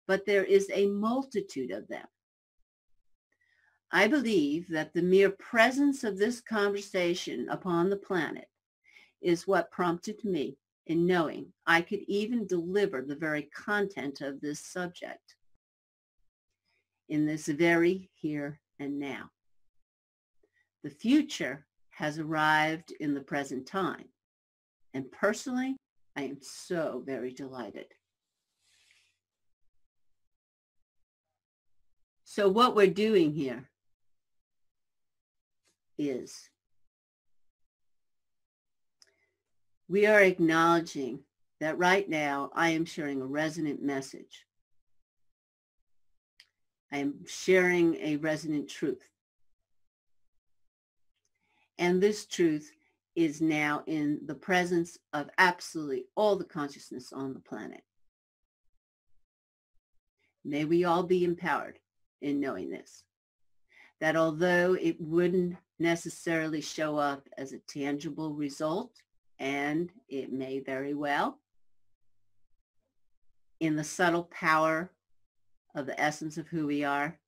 Speaker 2: but there is a multitude of them. I believe that the mere presence of this conversation upon the planet is what prompted me in knowing I could even deliver the very content of this subject in this very here and now. The future has arrived in the present time, and personally, I am so very delighted. So what we're doing here is we are acknowledging that right now I am sharing a resonant message. I am sharing a resonant truth. And this truth is now in the presence of absolutely all the consciousness on the planet. May we all be empowered in knowing this, that although it wouldn't necessarily show up as a tangible result, and it may very well, in the subtle power of the essence of who we are,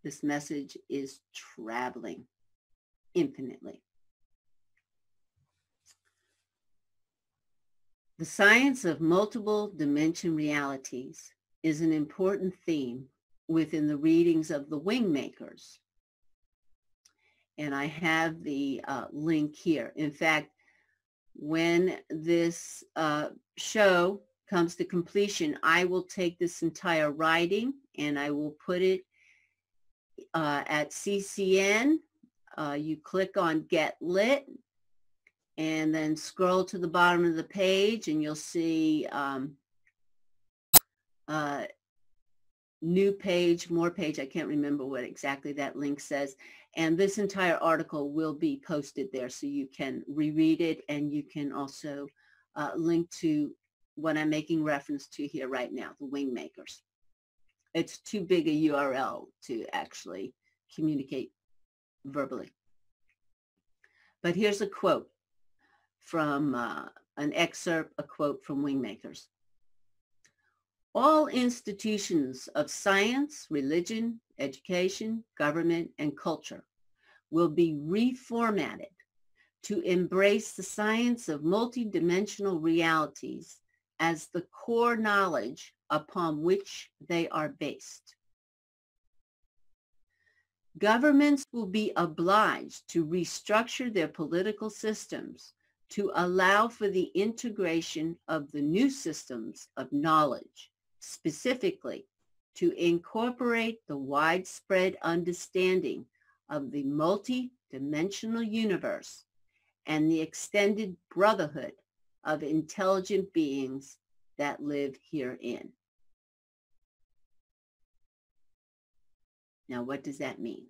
Speaker 2: this message is traveling infinitely. The science of multiple dimension realities is an important theme within the readings of the Wingmakers. And I have the link here. In fact, when this show comes to completion, I will take this entire writing and I will put it at CCN. You click on Get Lit and then scroll to the bottom of the page and you'll see new page, more page. I can't remember what exactly that link says. And this entire article will be posted there so you can reread it, and you can also link to what I'm making reference to here right now, the wing makers. It's too big a URL to actually communicate verbally. But here's a quote from an excerpt, a quote from Wingmakers. All institutions of science, religion, education, government, and culture will be reformatted to embrace the science of multidimensional realities as the core knowledge upon which they are based. Governments will be obliged to restructure their political systems to allow for the integration of the new systems of knowledge, specifically to incorporate the widespread understanding of the multi-dimensional universe and the extended brotherhood of intelligent beings that live herein. Now, what does that mean?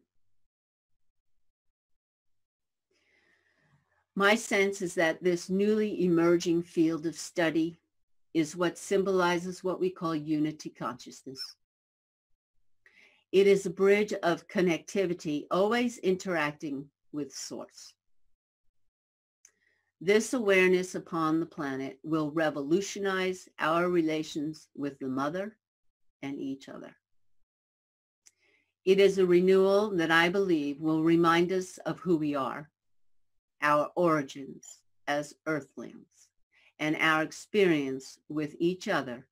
Speaker 2: My sense is that this newly emerging field of study is what symbolizes what we call unity consciousness. It is a bridge of connectivity, always interacting with Source. This awareness upon the planet will revolutionize our relations with the Mother and each other. It is a renewal that I believe will remind us of who we are, our origins as Earthlings, and our experience with each other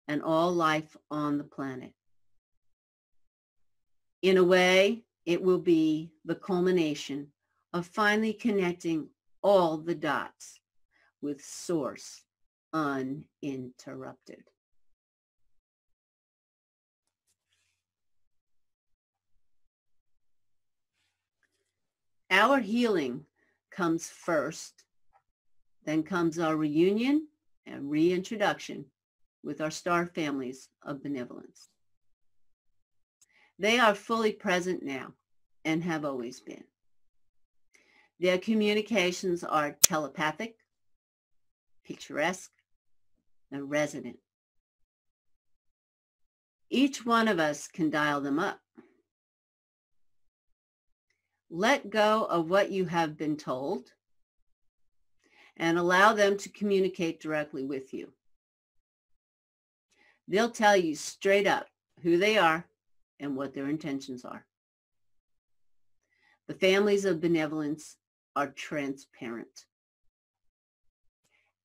Speaker 2: and all life on the planet. In a way, it will be the culmination of finally connecting all the dots with Source uninterrupted. Our healing comes first, then comes our reunion and reintroduction with our star families of benevolence. They are fully present now and have always been. Their communications are telepathic, picturesque, and resonant. Each one of us can dial them up. Let go of what you have been told and allow them to communicate directly with you. They'll tell you straight up who they are and what their intentions are. The families of benevolence are transparent.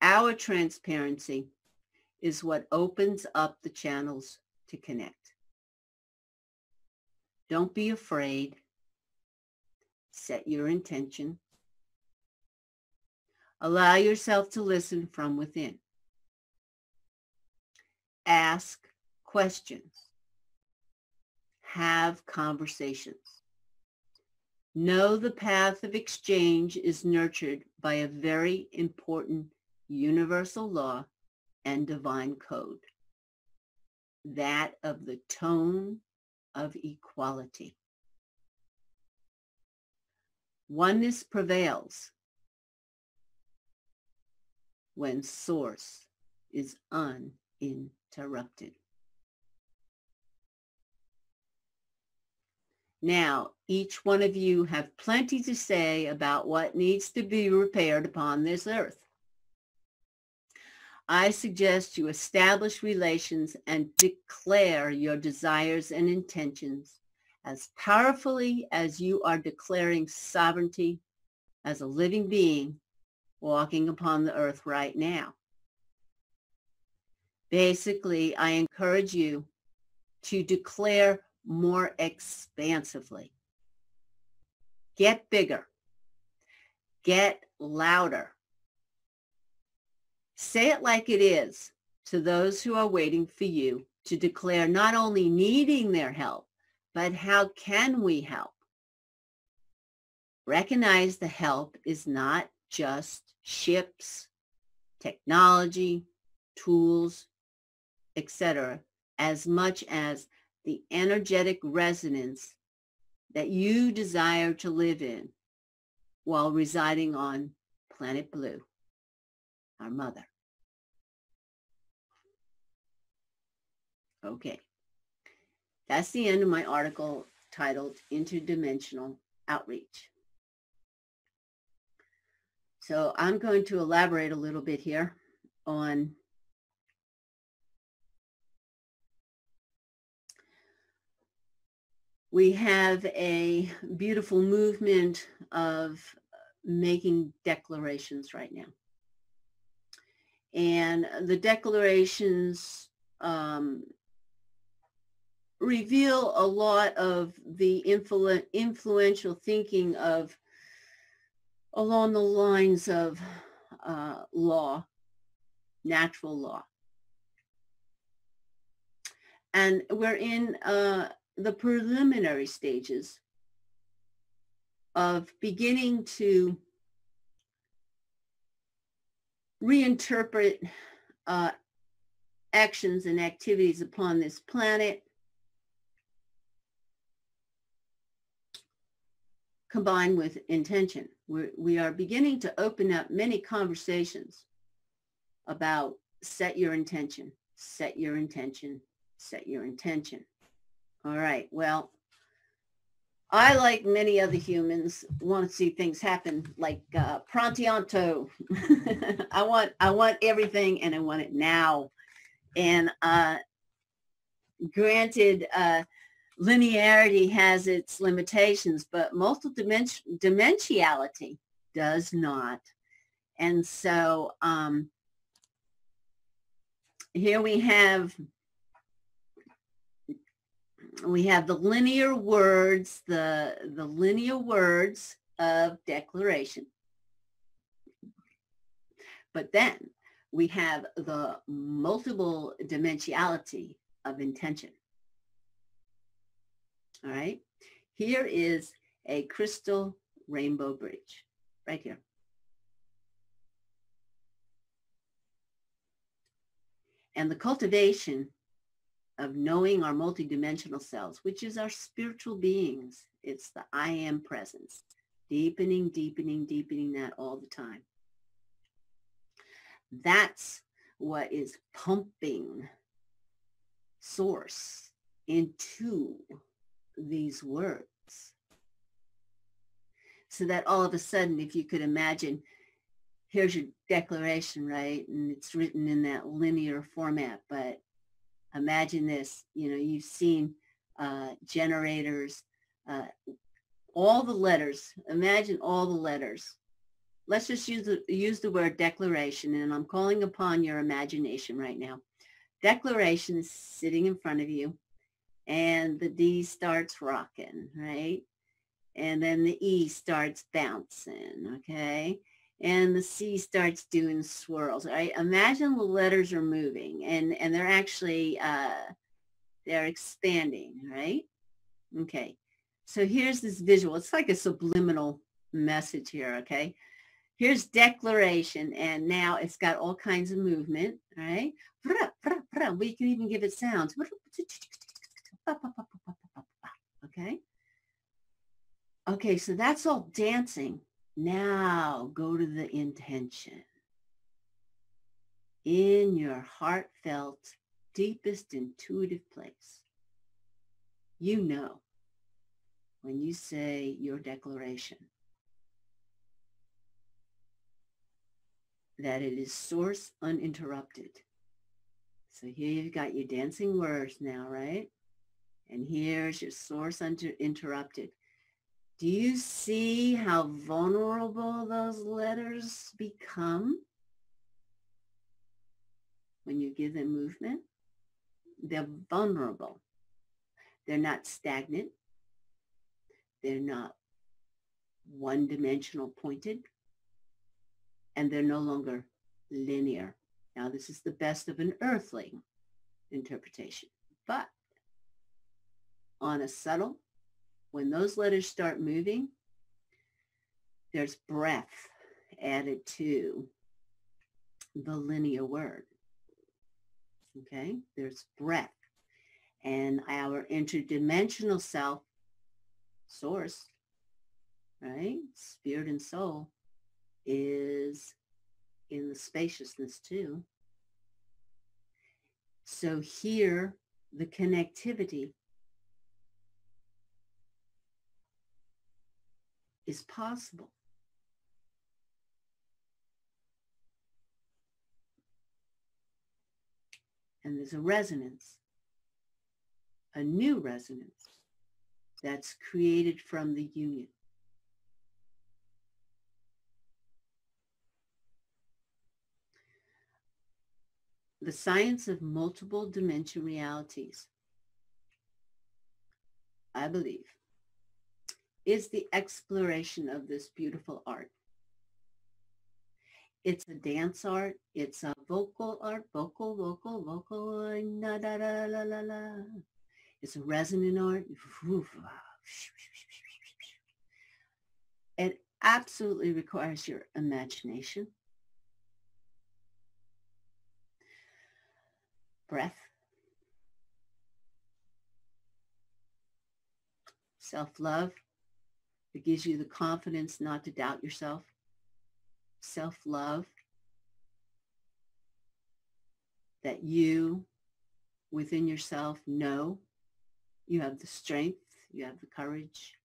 Speaker 2: Our transparency is what opens up the channels to connect. Don't be afraid. Set your intention. Allow yourself to listen from within. Ask questions. Have conversations. Know the path of exchange is nurtured by a very important universal law and divine code, that of the tone of equality. Oneness prevails when Source is uninterrupted. Now, each one of you have plenty to say about what needs to be repaired upon this earth. I suggest you establish relations and declare your desires and intentions as powerfully as you are declaring sovereignty as a living being walking upon the earth right now. Basically, I encourage you to declare more expansively. Get bigger. Get louder. Say it like it is to those who are waiting for you to declare not only needing their help, but how can we help? Recognize the help is not just ships, technology, tools, etc., as much as the energetic resonance that you desire to live in while residing on planet Blue, our mother. Okay, that's the end of my article titled Interdimensional Outreach. So I'm going to elaborate a little bit here on we have a beautiful movement of making declarations right now. And the declarations reveal a lot of the influential thinking of along the lines of law, natural law. And we're in the preliminary stages of beginning to reinterpret actions and activities upon this planet, combined with intention. We are beginning to open up many conversations about set your intention, set your intention, set your intention. All right, well, I, like many other humans, want to see things happen like prontianto. I want everything, and I want it now. And granted, linearity has its limitations, but multidimensionality does not. And so here we have the linear words, the linear words of declaration. But then we have the multiple dimensionality of intention. All right, here is a crystal rainbow bridge right here. And the cultivation of knowing our multidimensional selves, which is our spiritual beings. It's the I am presence, deepening, deepening, deepening that all the time. That's what is pumping source into these words. So that all of a sudden, if you could imagine, here's your declaration, right? And it's written in that linear format, but imagine this, you've seen generators, all the letters, imagine all the letters. Let's just use the word declaration, and I'm calling upon your imagination right now. Declaration is sitting in front of you, and the D starts rocking, right? And then the E starts bouncing, okay? And the C starts doing swirls, right? Imagine the letters are moving, and they're actually, they're expanding, right? Okay, so here's this visual. It's like a subliminal message here, okay? Here's declaration, and now it's got all kinds of movement, right? We can even give it sounds. Okay? Okay, so that's all dancing. Now go to the intention. In your heartfelt, deepest intuitive place, you know when you say your declaration that it is source uninterrupted. So here you've got your dancing words now, right? And here's your source uninterrupted. Do you see how vulnerable those letters become when you give them movement? They're vulnerable. They're not stagnant. They're not one-dimensional pointed. And they're no longer linear. Now, this is the best of an earthly interpretation. But on a subtle, when those letters start moving, there's breath added to the linear word. Okay, there's breath. And our interdimensional self source, right? Spirit and soul is in the spaciousness too. So here, the connectivity is possible. And there's a resonance, a new resonance that's created from the union. The science of multiple dimension realities, I believe, is the exploration of this beautiful art. It's a dance art. It's a vocal art. Vocal, la, da, da, la, la, la. It's a resonant art. It absolutely requires your imagination, breath, self-love. It gives you the confidence not to doubt yourself. Self-love, that you within yourself know you have the strength, you have the courage,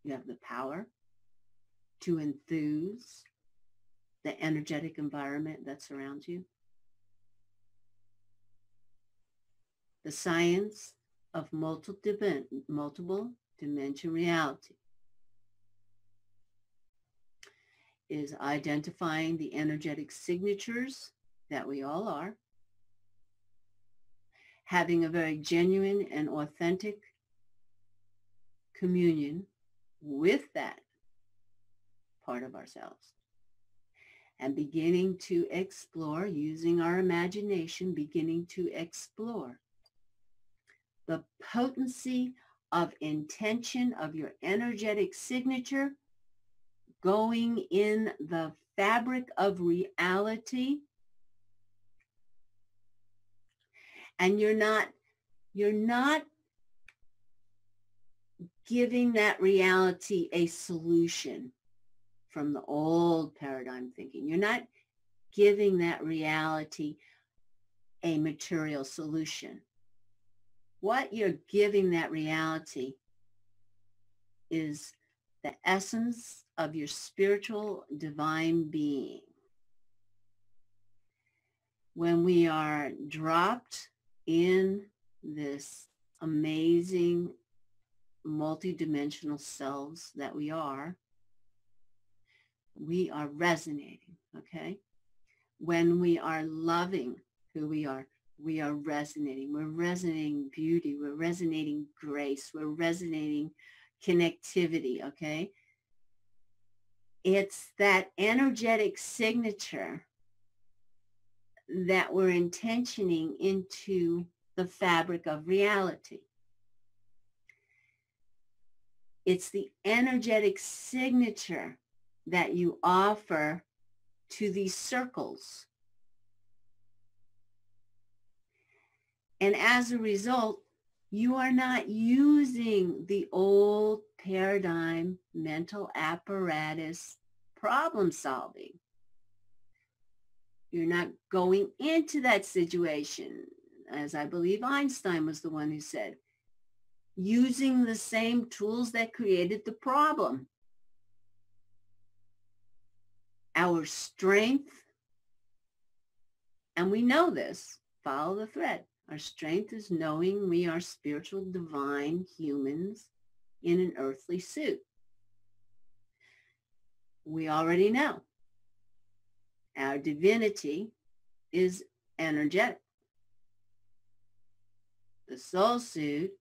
Speaker 2: you have the power to enthuse the energetic environment that surrounds you. The science of multiple dimension reality is identifying the energetic signatures that we all are, having a very genuine and authentic communion with that part of ourselves, and beginning to explore, using our imagination, beginning to explore the potency of intention of your energetic signature going in the fabric of reality. And you're not giving that reality a solution from the old paradigm thinking. You're not giving that reality a material solution. What you're giving that reality is the essence of your spiritual divine being. When we are dropped in this amazing multidimensional selves that we are resonating, okay? When we are loving who we are resonating. We're resonating beauty. We're resonating grace. We're resonating connectivity, okay? It's that energetic signature that we're intentioning into the fabric of reality. It's the energetic signature that you offer to these circles. And as a result, you are not using the old paradigm mental apparatus problem solving. You're not going into that situation, as I believe Einstein was the one who said, using the same tools that created the problem. Our strength, and we know this, follow the thread. Our strength is knowing we are spiritual, divine humans in an earthly suit. We already know. Our divinity is energetic. The soul suit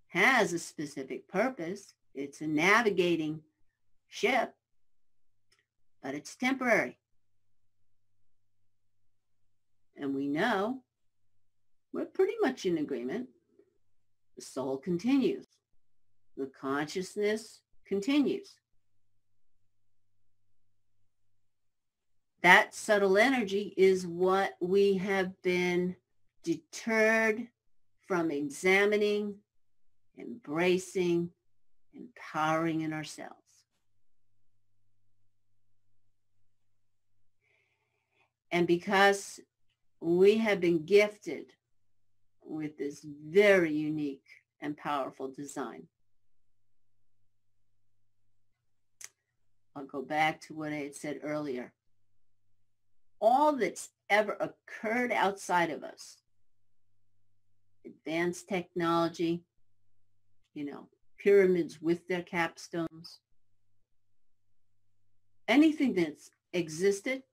Speaker 2: has a specific purpose. It's a navigating ship, but it's temporary. And we know we're pretty much in agreement. The soul continues. The consciousness continues. That subtle energy is what we have been deterred from examining, embracing, empowering in ourselves. And because we have been gifted with this very unique and powerful design, I'll go back to what I had said earlier. All that's ever occurred outside of us, advanced technology, pyramids with their capstones, anything that's existed,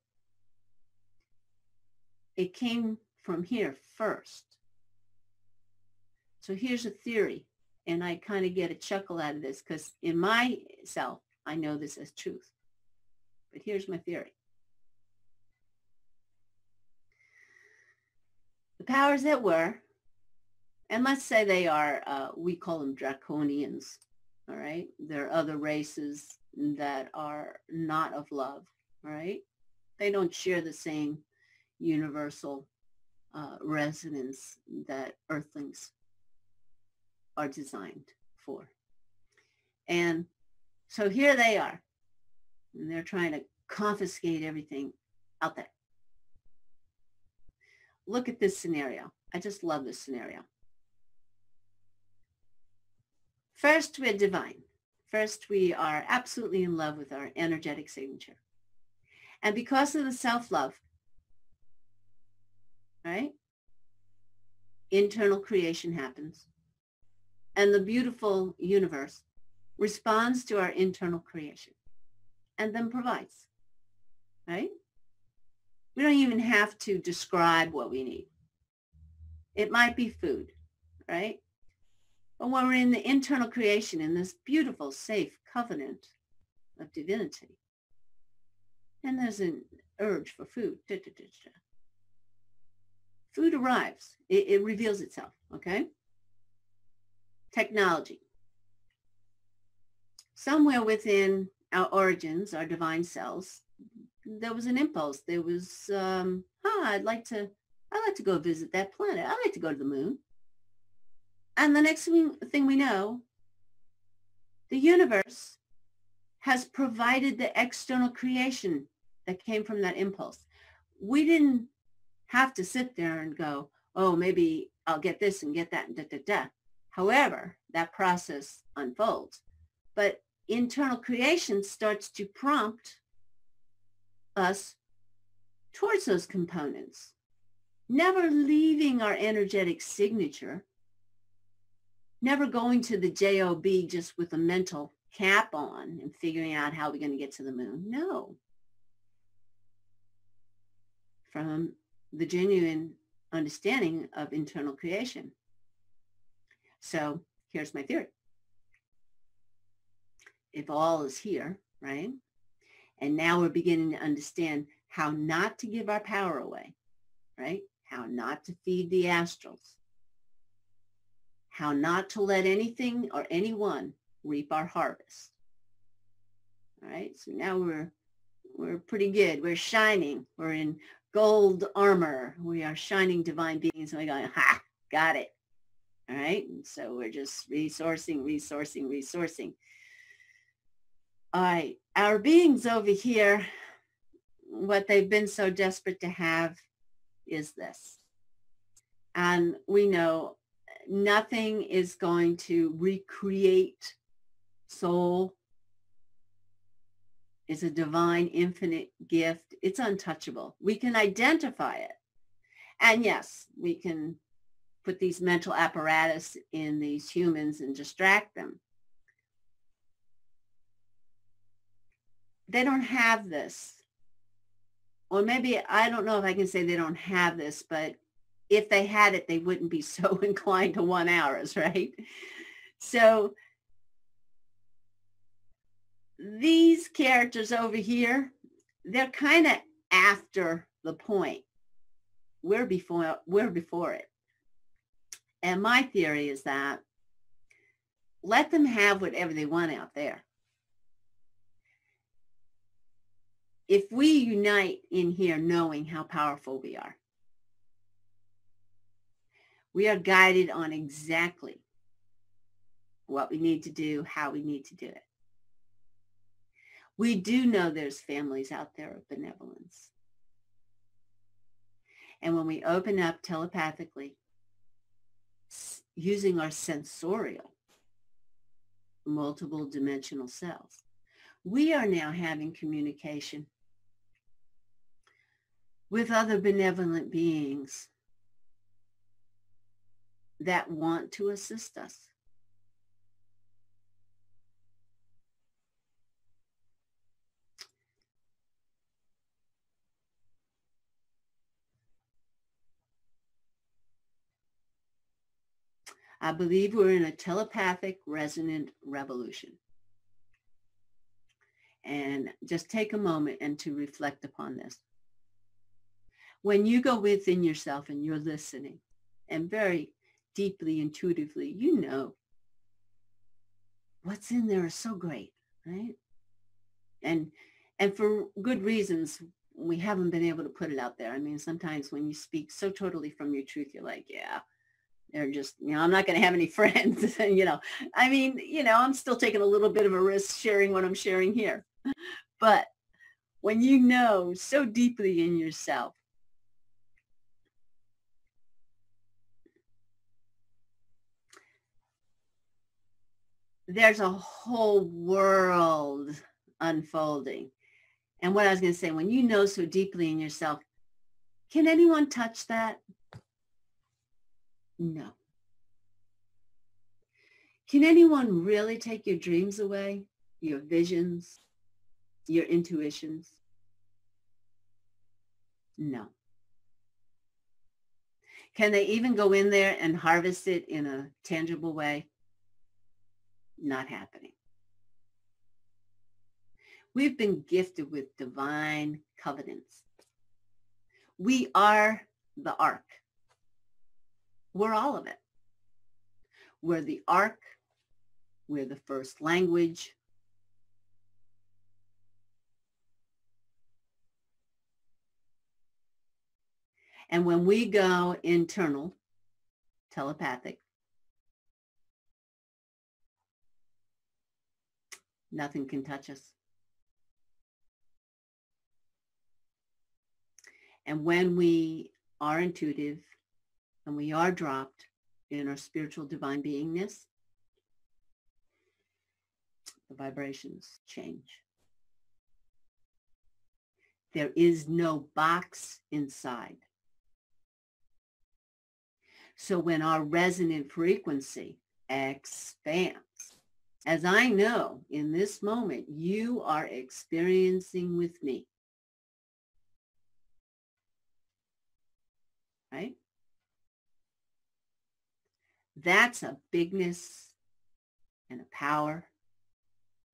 Speaker 2: it came from here first. So here's a theory, and I kind of get a chuckle out of this because in myself, I know this as truth. But here's my theory. The powers that were, and let's say they are, we call them draconians, all right? There are other races that are not of love, all right? They don't share the same universal resonance that earthlings are designed for. And so here they are, and they're trying to confiscate everything out there. Look at this scenario. I just love this scenario. First, we're divine. First, we are absolutely in love with our energetic signature. And because of the self-love, right, internal creation happens. And the beautiful universe responds to our internal creation and then provides, right? We don't even have to describe what we need. It might be food, right? But when we're in the internal creation, in this beautiful, safe covenant of divinity, and there's an urge for food, food arrives. It reveals itself, okay? Technology. Somewhere within our origins, our divine selves, there was an impulse. There was, I'd like to go visit that planet. I'd like to go to the moon. And the next thing we know, the universe has provided the external creation that came from that impulse. We didn't have to sit there and go, oh, maybe I'll get this and get that and da-da-da. However, that process unfolds. But internal creation starts to prompt us towards those components, never leaving our energetic signature, never going to the job just with a mental cap on and figuring out how we're going to get to the moon. No. From the genuine understanding of internal creation. So here's my theory. If all is here, right? And now we're beginning to understand how not to give our power away, right? How not to feed the astrals. How not to let anything or anyone reap our harvest. All right, so now we're pretty good. We're shining. We're in gold armor. We are shining divine beings. And we're going, ha, got it. All right, and so we're just resourcing. All right, our beings over here, what they've been so desperate to have is this. And we know nothing is going to recreate soul. It's a divine, infinite gift. It's untouchable. We can identify it. And yes, we can put these mental apparatus in these humans and distract them. They don't have this. Or maybe, I don't know if I can say they don't have this, but if they had it, they wouldn't be so inclined to 1 hours, right? So these characters over here, they're kind of after the point. We're before it. And my theory is that let them have whatever they want out there. If we unite in here knowing how powerful we are guided on exactly what we need to do, how we need to do it. We do know there's families out there of benevolence. And when we open up telepathically, using our sensorial, multiple dimensional cells, we are now having communication with other benevolent beings that want to assist us. I believe we're in a telepathic resonant revolution. And just take a moment and to reflect upon this. When you go within yourself and you're listening, and very deeply, intuitively, you know what's in there is so great, right? And for good reasons, we haven't been able to put it out there. I mean, sometimes when you speak so totally from your truth, you're like, yeah, they're just, I'm not going to have any friends. I mean, I'm still taking a little bit of a risk sharing what I'm sharing here. But when you know so deeply in yourself, there's a whole world unfolding. And what I was going to say, when you know so deeply in yourself, can anyone touch that? No. Can anyone really take your dreams away, your visions, your intuitions? No. Can they even go in there and harvest it in a tangible way? Not happening. We've been gifted with divine covenants. We are the ark. We're all of it. We're the ark. We're the first language. And when we go internal, telepathic, nothing can touch us. And when we are intuitive and we are dropped in our spiritual divine beingness, the vibrations change. There is no box inside. So when our resonant frequency expands, as I know in this moment, you are experiencing with me, right? That's a bigness and a power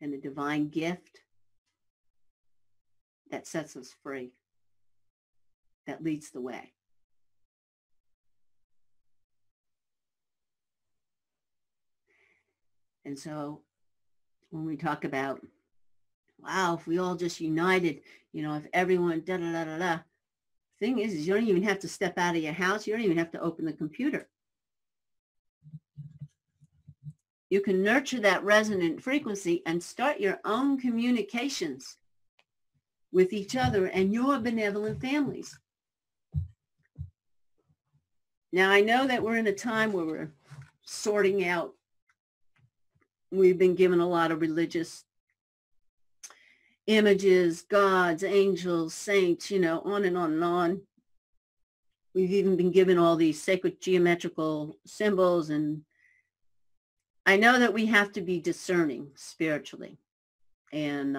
Speaker 2: and a divine gift that sets us free, that leads the way. And so when we talk about, wow, if we all just united, if everyone da-da-da-da-da, thing is you don't even have to step out of your house. You don't even have to open the computer. You can nurture that resonant frequency and start your own communications with each other and your benevolent families. Now, I know that we're in a time where we're sorting out. We've been given a lot of religious images, gods, angels, saints, on and on and on. We've even been given all these sacred geometrical symbols. And I know that we have to be discerning spiritually. And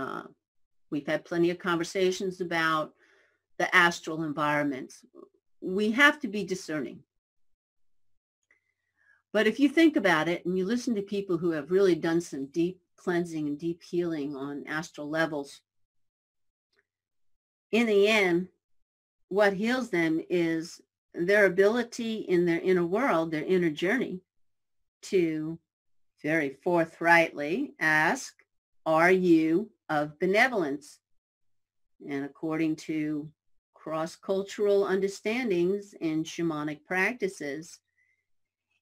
Speaker 2: we've had plenty of conversations about the astral environments. We have to be discerning. But if you think about it and you listen to people who have really done some deep cleansing and deep healing on astral levels, in the end, what heals them is their ability in their inner world, their inner journey, to very forthrightly ask, are you of benevolence? And according to cross-cultural understandings in shamanic practices,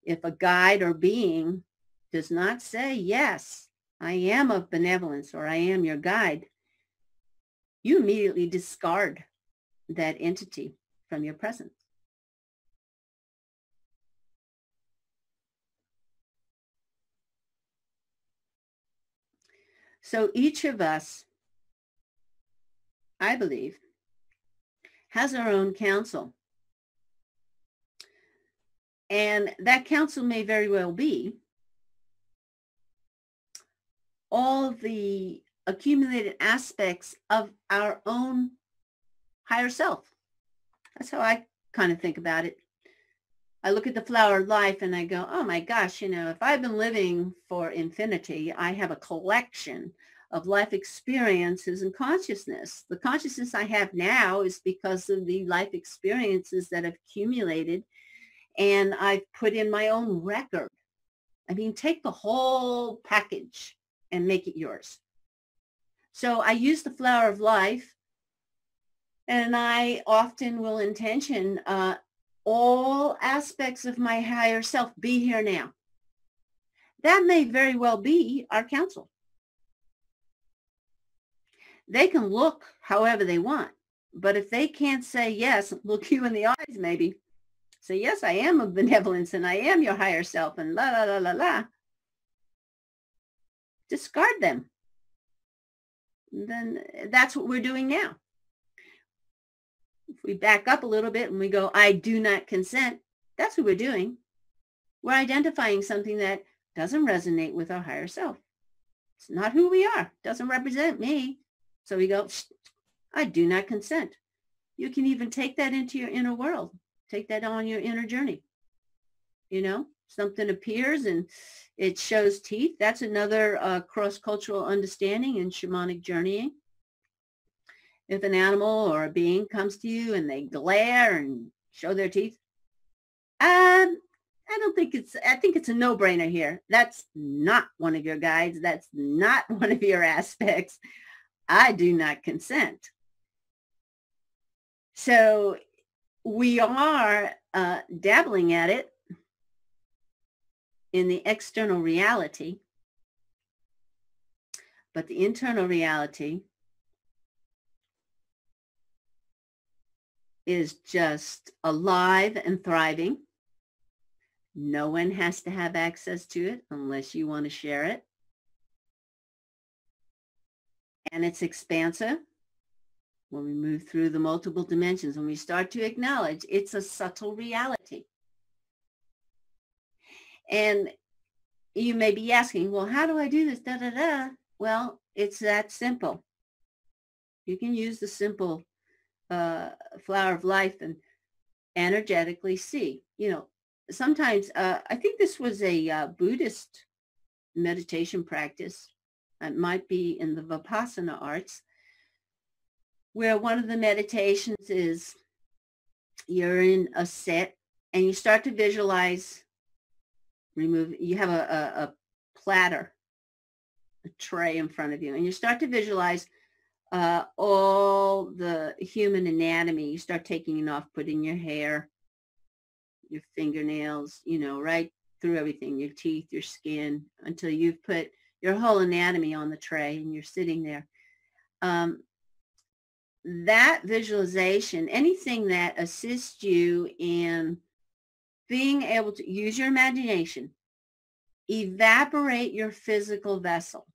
Speaker 2: if a guide or being does not say, yes, I am of benevolence or I am your guide, you immediately discard that entity from your presence. So each of us, I believe, has our own counsel. And that counsel may very well be all the accumulated aspects of our own higher self. That's how I kind of think about it. I look at the flower of life and I go, oh my gosh, if I've been living for infinity, I have a collection of life experiences and consciousness. The consciousness I have now is because of the life experiences that have accumulated, and I've put in my own record. I mean, take the whole package and make it yours. So I use the flower of life, and I often will intention all aspects of my higher self be here now. That may very well be our counsel. They can look however they want, but if they can't say yes, look you in the eyes maybe, say, yes, I am of benevolence and I am your higher self and la, la, la, la, la, discard them. Then that's what we're doing now. If we back up a little bit and we go, I do not consent, that's what we're doing. We're identifying something that doesn't resonate with our higher self. It's not who we are. It doesn't represent me. So we go, I do not consent. You can even take that into your inner world. Take that on your inner journey. Something appears and it shows teeth. That's another cross-cultural understanding in shamanic journeying. If an animal or a being comes to you and they glare and show their teeth, I think it's a no-brainer here. That's not one of your guides. That's not one of your aspects. I do not consent. So we are dabbling at it in the external reality, but the internal reality is just alive and thriving. No one has to have access to it unless you want to share it. And it's expansive. When we move through the multiple dimensions, when we start to acknowledge it's a subtle reality. And you may be asking, well, how do I do this? Da, da, da. Well, it's that simple. You can use the simple flower of life and energetically see. Sometimes I think this was a Buddhist meditation practice. It might be in the Vipassana arts, where one of the meditations is you're in a sit and you start to visualize, you have a platter, a tray in front of you, and you start to visualize all the human anatomy. You start taking it off, putting your hair, your fingernails, right through everything, your teeth, your skin, until you've put your whole anatomy on the tray and you're sitting there. That visualization, anything that assists you in being able to use your imagination, evaporate your physical vessel,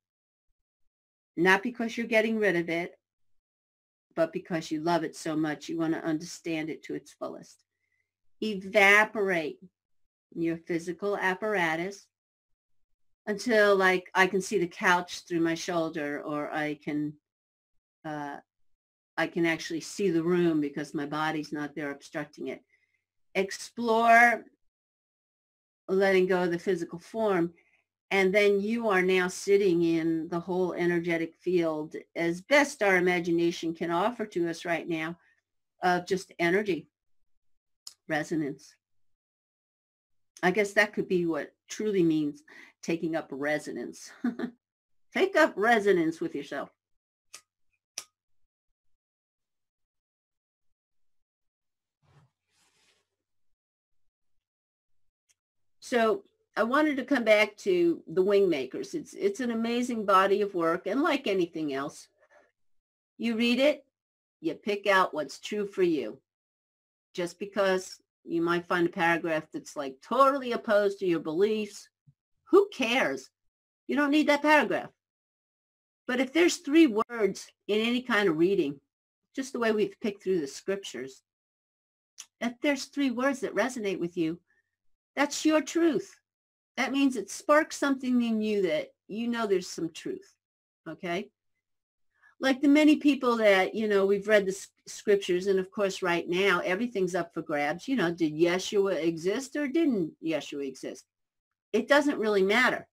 Speaker 2: not because you're getting rid of it, but because you love it so much, you want to understand it to its fullest. Evaporate your physical apparatus until, like, I can see the couch through my shoulder, or I can actually see the room because my body's not there obstructing it. Explore letting go of the physical form, and then you are now sitting in the whole energetic field as best our imagination can offer to us right now of just energy, resonance. I guess that could be what truly means taking up resonance. Take up resonance with yourself. So I wanted to come back to the Wingmakers. It's an amazing body of work, and like anything else, you read it, you pick out what's true for you. Just because you might find a paragraph that's like totally opposed to your beliefs, who cares? You don't need that paragraph. But if there's 3 words in any kind of reading, just the way we've picked through the scriptures, if there's 3 words that resonate with you, that's your truth. That means it sparks something in you that you know there's some truth, okay? Like the many people that, we've read the scriptures, and of course right now everything's up for grabs. Did Yeshua exist or didn't Yeshua exist? It doesn't really matter.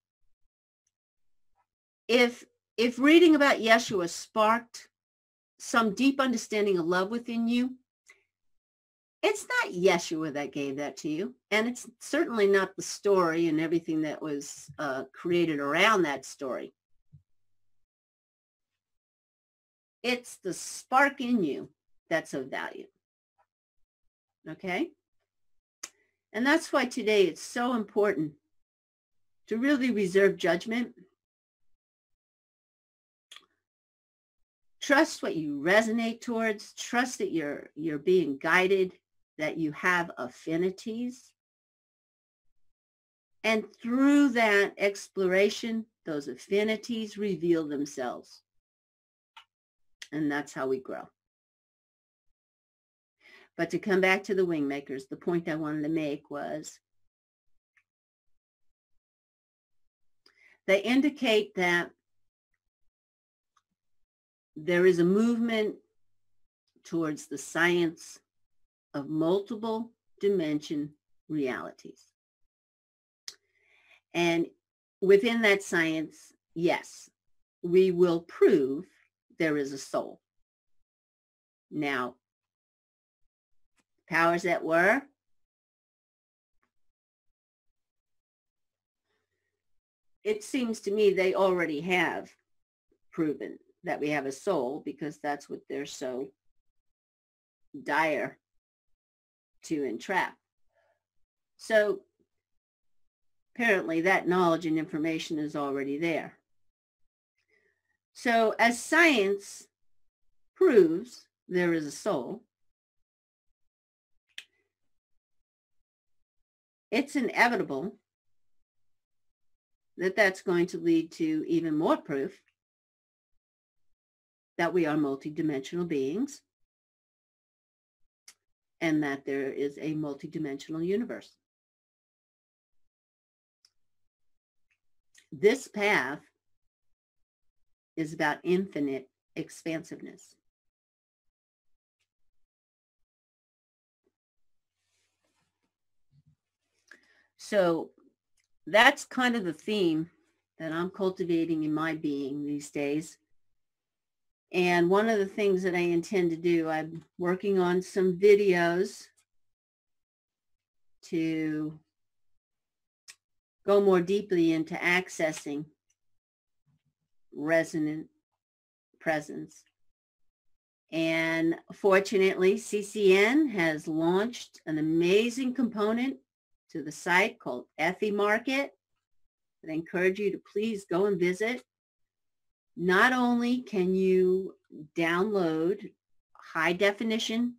Speaker 2: If reading about Yeshua sparked some deep understanding of love within you, it's not Yeshua that gave that to you. And it's certainly not the story and everything that was created around that story. It's the spark in you that's of value. Okay? And that's why today it's so important to really reserve judgment. Trust what you resonate towards. Trust that you're being guided, that you have affinities. And through that exploration, those affinities reveal themselves. And that's how we grow. But to come back to the Wingmakers, the point I wanted to make was they indicate that there is a movement towards the science of multiple dimension realities. And within that science, yes, we will prove there is a soul. Now, powers that were, it seems to me they already have proven that we have a soul, because that's what they're so dire to entrap. So apparently that knowledge and information is already there. So as science proves there is a soul, it's inevitable that that's going to lead to even more proof that we are multidimensional beings and that there is a multidimensional universe. This path is about infinite expansiveness. So that's kind of the theme that I'm cultivating in my being these days. And one of the things that I intend to do, I'm working on some videos to go more deeply into accessing resonant presence. And fortunately, CCN has launched an amazing component to the site called Market. I encourage you to please go and visit. Not only can you download high definition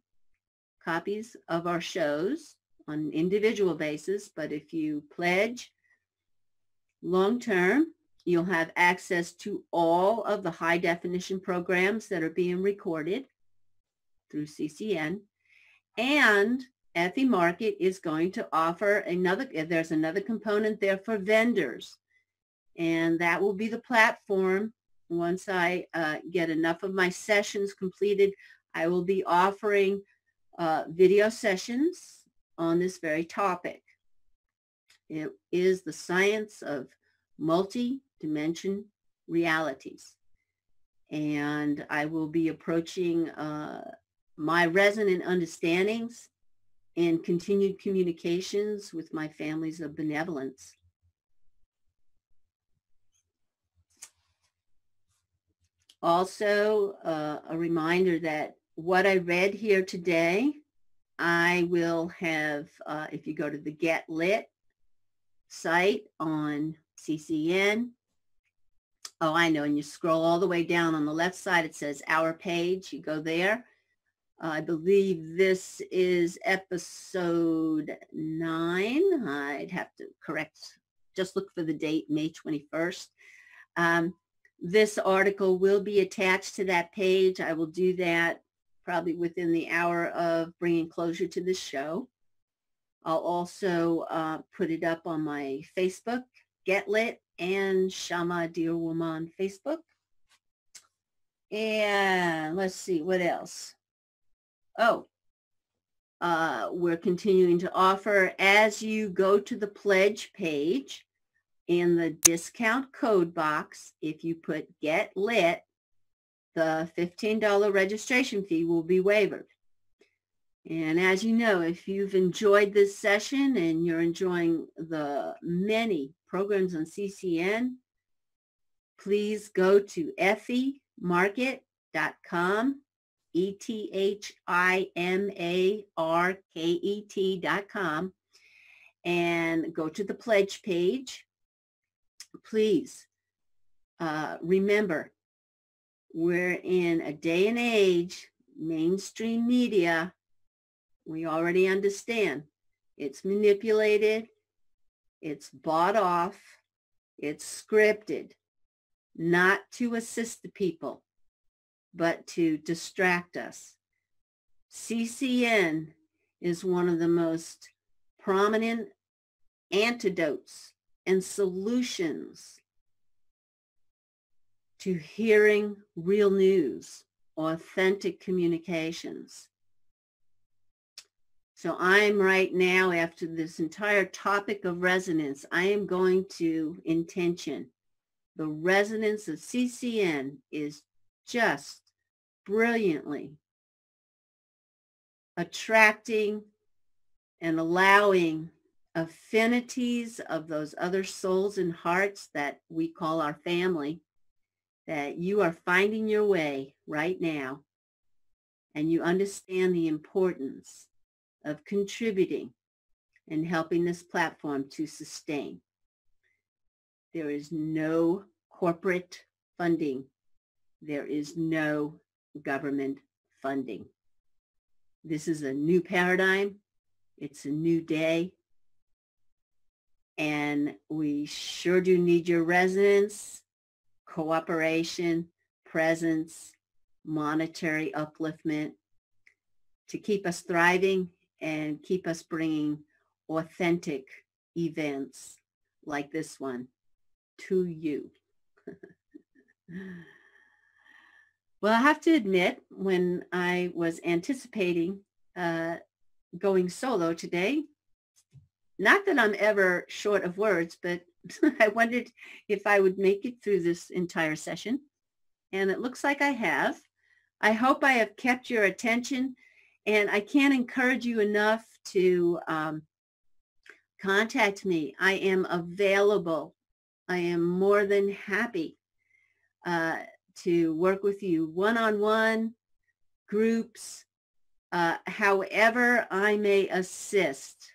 Speaker 2: copies of our shows on an individual basis, but if you pledge long term, you'll have access to all of the high definition programs that are being recorded through CCN. And Market is going to offer there's another component there for vendors. And that will be the platform. Once I get enough of my sessions completed, I will be offering video sessions on this very topic. It is the science of multi-dimension realities. And I will be approaching my resonant understandings and continued communications with my families of benevolence. Also, a reminder that what I read here today, I will have, if you go to the Get Lit site on CCN. Oh, I know. And you scroll all the way down on the left side. It says Our Page. You go there. I believe this is episode 9. I'd have to correct. Just look for the date, May 21st. This article will be attached to that page. I will do that probably within the hour of bringing closure to this show. I'll also put it up on my Facebook, Get Lit, and Shama Deerwomon Facebook. And let's see, what else? Oh, we're continuing to offer, as you go to the pledge page, in the discount code box, if you put Get Lit, the $15 registration fee will be waived. And as you know, if you've enjoyed this session and you're enjoying the many programs on CCN, please go to effiemarket.com, ETHIMARKET.com, and go to the pledge page. Please remember, we're in a day and age, mainstream media, we already understand. It's manipulated, it's bought off, it's scripted, not to assist the people, but to distract us. CCN is one of the most prominent antidotes and solutions to hearing real news, authentic communications. So I'm right now, after this entire topic of resonance, I am going to intention. The resonance of CCN is just brilliantly attracting and allowing affinities of those other souls and hearts that we call our family, that you are finding your way right now, and you understand the importance of contributing and helping this platform to sustain. There is no corporate funding. There is no government funding. This is a new paradigm. It's a new day. And we sure do need your resonance, cooperation, presence, monetary upliftment to keep us thriving and keep us bringing authentic events like this one to you. Well, I have to admit, when I was anticipating going solo today, not that I'm ever short of words, but I wondered if I would make it through this entire session. And it looks like I have. I hope I have kept your attention, and I can't encourage you enough to contact me. I am available. I am more than happy to work with you one-on-one, groups, however I may assist.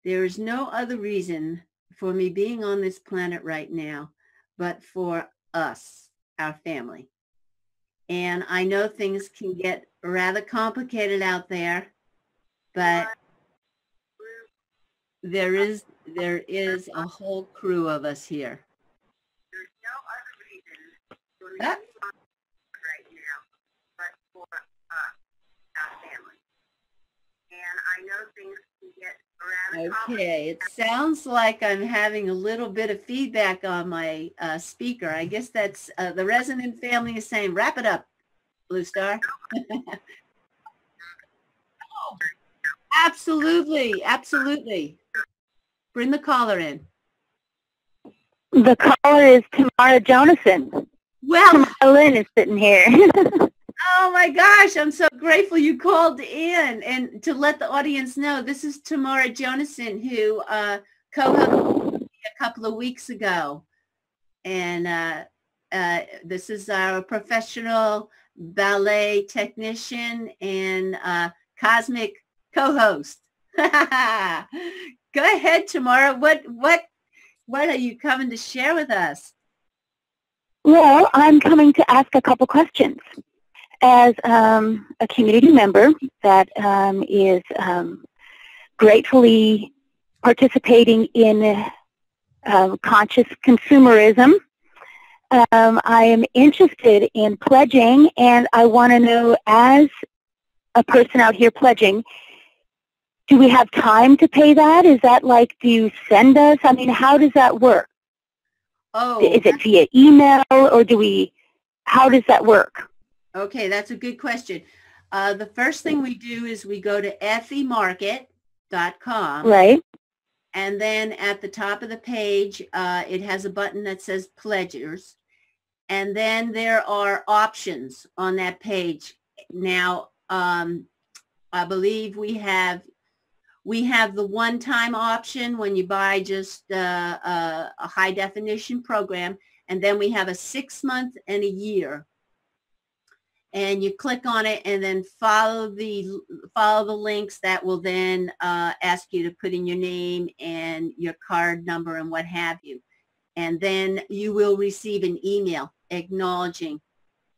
Speaker 2: There is no other reason for me being on this planet right now, but for us, our family. And I know things can get rather complicated out there, but there is a whole crew of us here. There's no other reason for me right now, but for us, our family. And I know things can get rather complicated. Okay, it sounds like I'm having a little bit of feedback on my speaker. I guess that's the resonant family is saying, wrap it up, Blue Star. Absolutely, absolutely. Bring the caller in.
Speaker 3: The caller is Tamara Jonathan.
Speaker 2: Well,
Speaker 3: Tamara Lynn is sitting here.
Speaker 2: Oh my gosh, I'm so grateful you called in. And to let the audience know, this is Tamara Jonathan, who co-hosted a couple of weeks ago. And this is our professional ballet technician and cosmic co-host. Go ahead, Tamara. What What are you coming to share with us?
Speaker 3: Well, I'm coming to ask a couple questions. As a community member that is gratefully participating in conscious consumerism, I am interested in pledging, and I want to know, as a person out here pledging, do we have time to pay that? Is that like, do you send us? I mean, how does that work?
Speaker 2: Oh,
Speaker 3: is it via email, or how does that work?
Speaker 2: Okay, that's a good question. The first thing we do is we go to femarket.com.
Speaker 3: Right.
Speaker 2: And then at the top of the page, it has a button that says Pledgers. And then there are options on that page. Now, I believe we have the one-time option when you buy just a high-definition program. And then we have a 6-month and a year. And you click on it and then follow the links that will then ask you to put in your name and your card number and what have you. And then you will receive an email acknowledging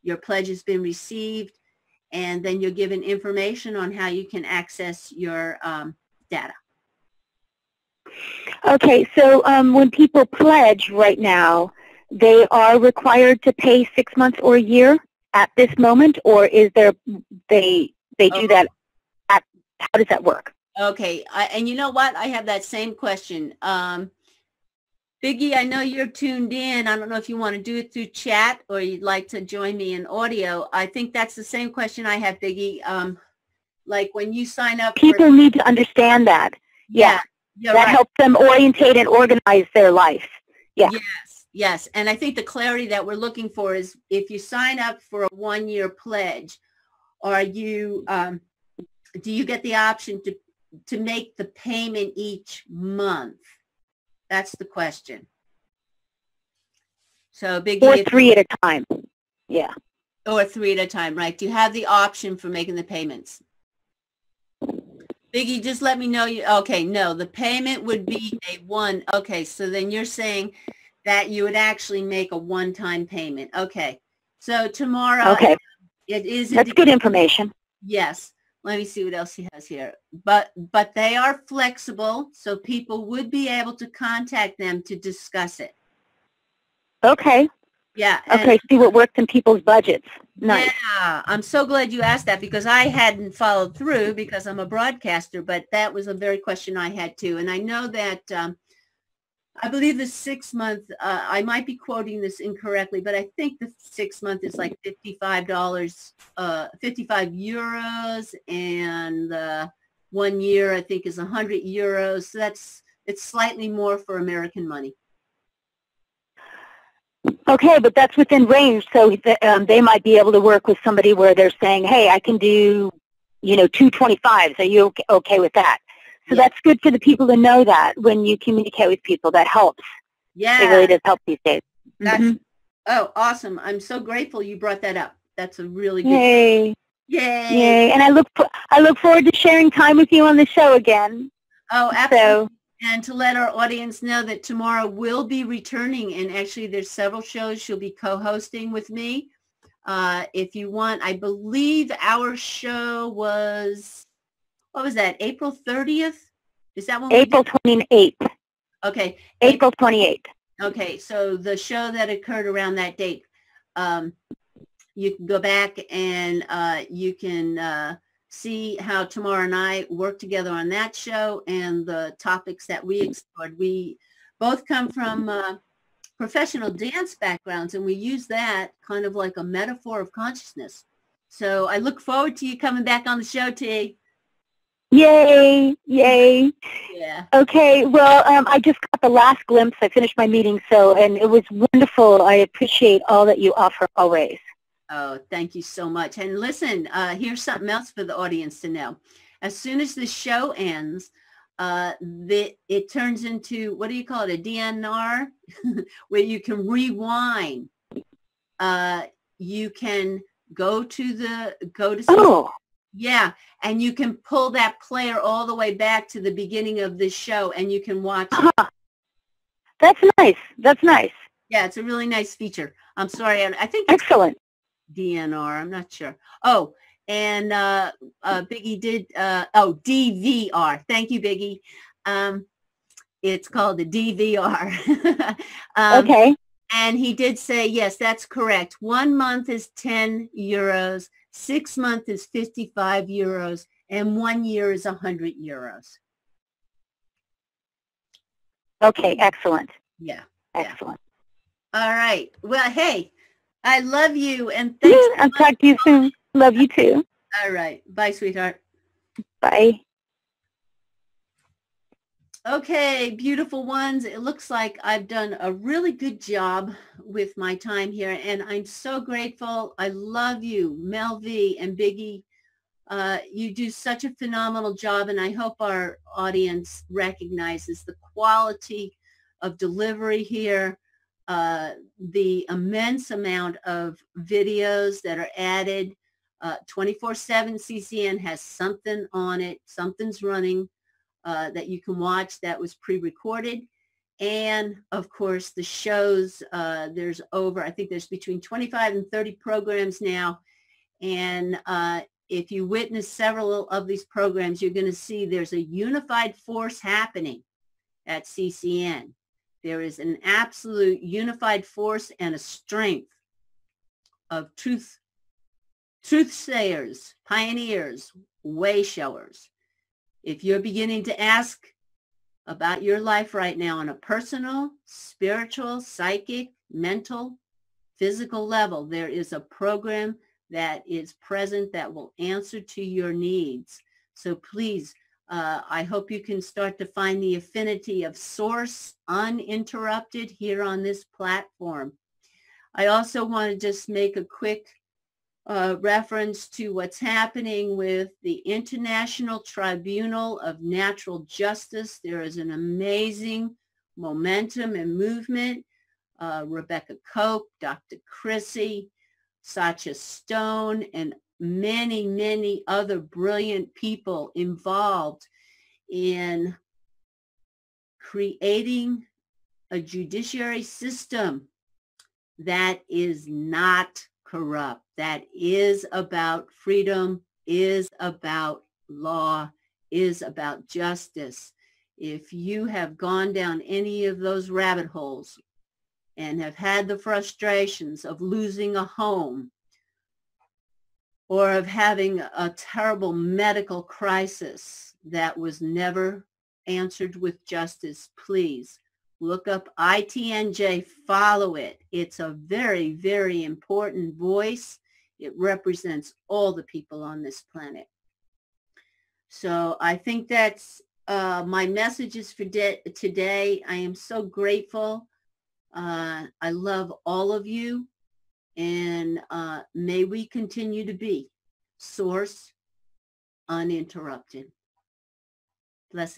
Speaker 2: your pledge has been received, and then you're given information on how you can access your data.
Speaker 3: Okay, so when people pledge right now, they are required to pay 6 months or a year at this moment, or is there they do that how does that work?
Speaker 2: Okay, and you know what? I have that same question. Biggie, I know you're tuned in. I don't know if you want to do it through chat or you'd like to join me in audio. I think that's the same question I have, Biggie. Like when you sign up,
Speaker 3: people need to understand that. Yeah, that
Speaker 2: right.
Speaker 3: helps them orientate and organize their life. Yeah.
Speaker 2: Yes, and I think the clarity that we're looking for is if you sign up for a 1-year pledge, are you do you get the option to make the payment each month? That's the question. So Biggie,
Speaker 3: or 3 at a time. Yeah.
Speaker 2: Or 3 at a time, right? Do you have the option for making the payments? Biggie, just let me know. Okay, no, the payment would be a one. Okay, so then you're saying that you would actually make a one-time payment. Okay, so tomorrow.
Speaker 3: Okay,
Speaker 2: it is.
Speaker 3: That's good information.
Speaker 2: Yes. Let me see what else he has here. But they are flexible, so people would be able to contact them to discuss it.
Speaker 3: Okay.
Speaker 2: Yeah.
Speaker 3: Okay, see what works in people's budgets. Nice.
Speaker 2: Yeah, I'm so glad you asked that because I hadn't followed through because I'm a broadcaster, but that was a very question I had too. And I know that I believe the 6 month, I might be quoting this incorrectly, but I think the 6 month is like $55, 55 euros, and the 1 year I think is 100 euros. So it's slightly more for American money.
Speaker 3: Okay, but that's within range, so they might be able to work with somebody where they're saying, hey, I can do, $225. Are you okay with that? So that's good for the people to know that when you communicate with people. That helps.
Speaker 2: Yeah.
Speaker 3: It really does help these days.
Speaker 2: Oh, awesome. I'm so grateful you brought that up. That's a really good
Speaker 3: Yay.
Speaker 2: Yay.
Speaker 3: And I look forward to sharing time with you on the show again.
Speaker 2: Oh, absolutely. And to let our audience know that tomorrow we'll be returning, and actually there's several shows she'll be co-hosting with me. If you want, I believe our show was, what was that, April 30th? Is that when
Speaker 3: April 28th.
Speaker 2: Okay.
Speaker 3: April 28th.
Speaker 2: Okay, so the show that occurred around that date, you can go back and you can see how Tamara and I worked together on that show and the topics that we explored. We both come from professional dance backgrounds, and we use that kind of like a metaphor of consciousness. So I look forward to you coming back on the show, T.
Speaker 3: Yay. Yeah. Okay, well, I just got the last glimpse. I finished my meeting, and it was wonderful. I appreciate all that you offer always.
Speaker 2: Oh, thank you so much. And listen, here's something else for the audience to know. As soon as the show ends, it turns into, what do you call it, a DNR, where you can rewind. You can go to
Speaker 3: Oh.
Speaker 2: Yeah, and you can pull that player all the way back to the beginning of the show, and you can watch it.
Speaker 3: That's nice. That's nice.
Speaker 2: Yeah, it's a really nice feature. I'm sorry. I think it's
Speaker 3: Excellent.
Speaker 2: DNR. I'm not sure. Oh, and Biggie did, DVR. Thank you, Biggie. It's called the DVR.
Speaker 3: Okay.
Speaker 2: And he did say, yes, that's correct. 1 month is 10 euros. 6 months is 55 euros. And 1 year is 100 euros.
Speaker 3: Okay, excellent.
Speaker 2: Yeah.
Speaker 3: Excellent.
Speaker 2: All right. Well, hey, I love you. And thanks.
Speaker 3: I'll talk to you soon. Love you too.
Speaker 2: All right. Bye, sweetheart.
Speaker 3: Bye.
Speaker 2: Okay, beautiful ones. It looks like I've done a really good job with my time here, and I'm so grateful. I love you, Mel V and Biggie. You do such a phenomenal job, and I hope our audience recognizes the quality of delivery here, the immense amount of videos that are added. 24/7 CCN has something on it. Something's running. That you can watch that was pre-recorded. And of course the shows, there's I think there's between 25 and 30 programs now. And if you witness several of these programs, you're going to see there's a unified force happening at CCN. There is an absolute unified force and a strength of truth-sayers, pioneers, way showers. If you're beginning to ask about your life right now on a personal, spiritual, psychic, mental, physical level, there is a program that is present that will answer to your needs. So please, I hope you can start to find the affinity of source uninterrupted here on this platform. I also want to just make a quick reference to what's happening with the International Tribunal of Natural Justice. There is an amazing momentum and movement. Rebecca Koch, Dr. Chrissy, Sacha Stone, and many, many other brilliant people involved in creating a judiciary system that is not corrupt, that is about freedom, is about law, is about justice. If you have gone down any of those rabbit holes and have had the frustrations of losing a home or of having a terrible medical crisis that was never answered with justice, please look up ITNJ, follow it. It's a very, very important voice. It represents all the people on this planet. So I think that's my messages for today. I am so grateful. I love all of you. And may we continue to be source uninterrupted. Blessings.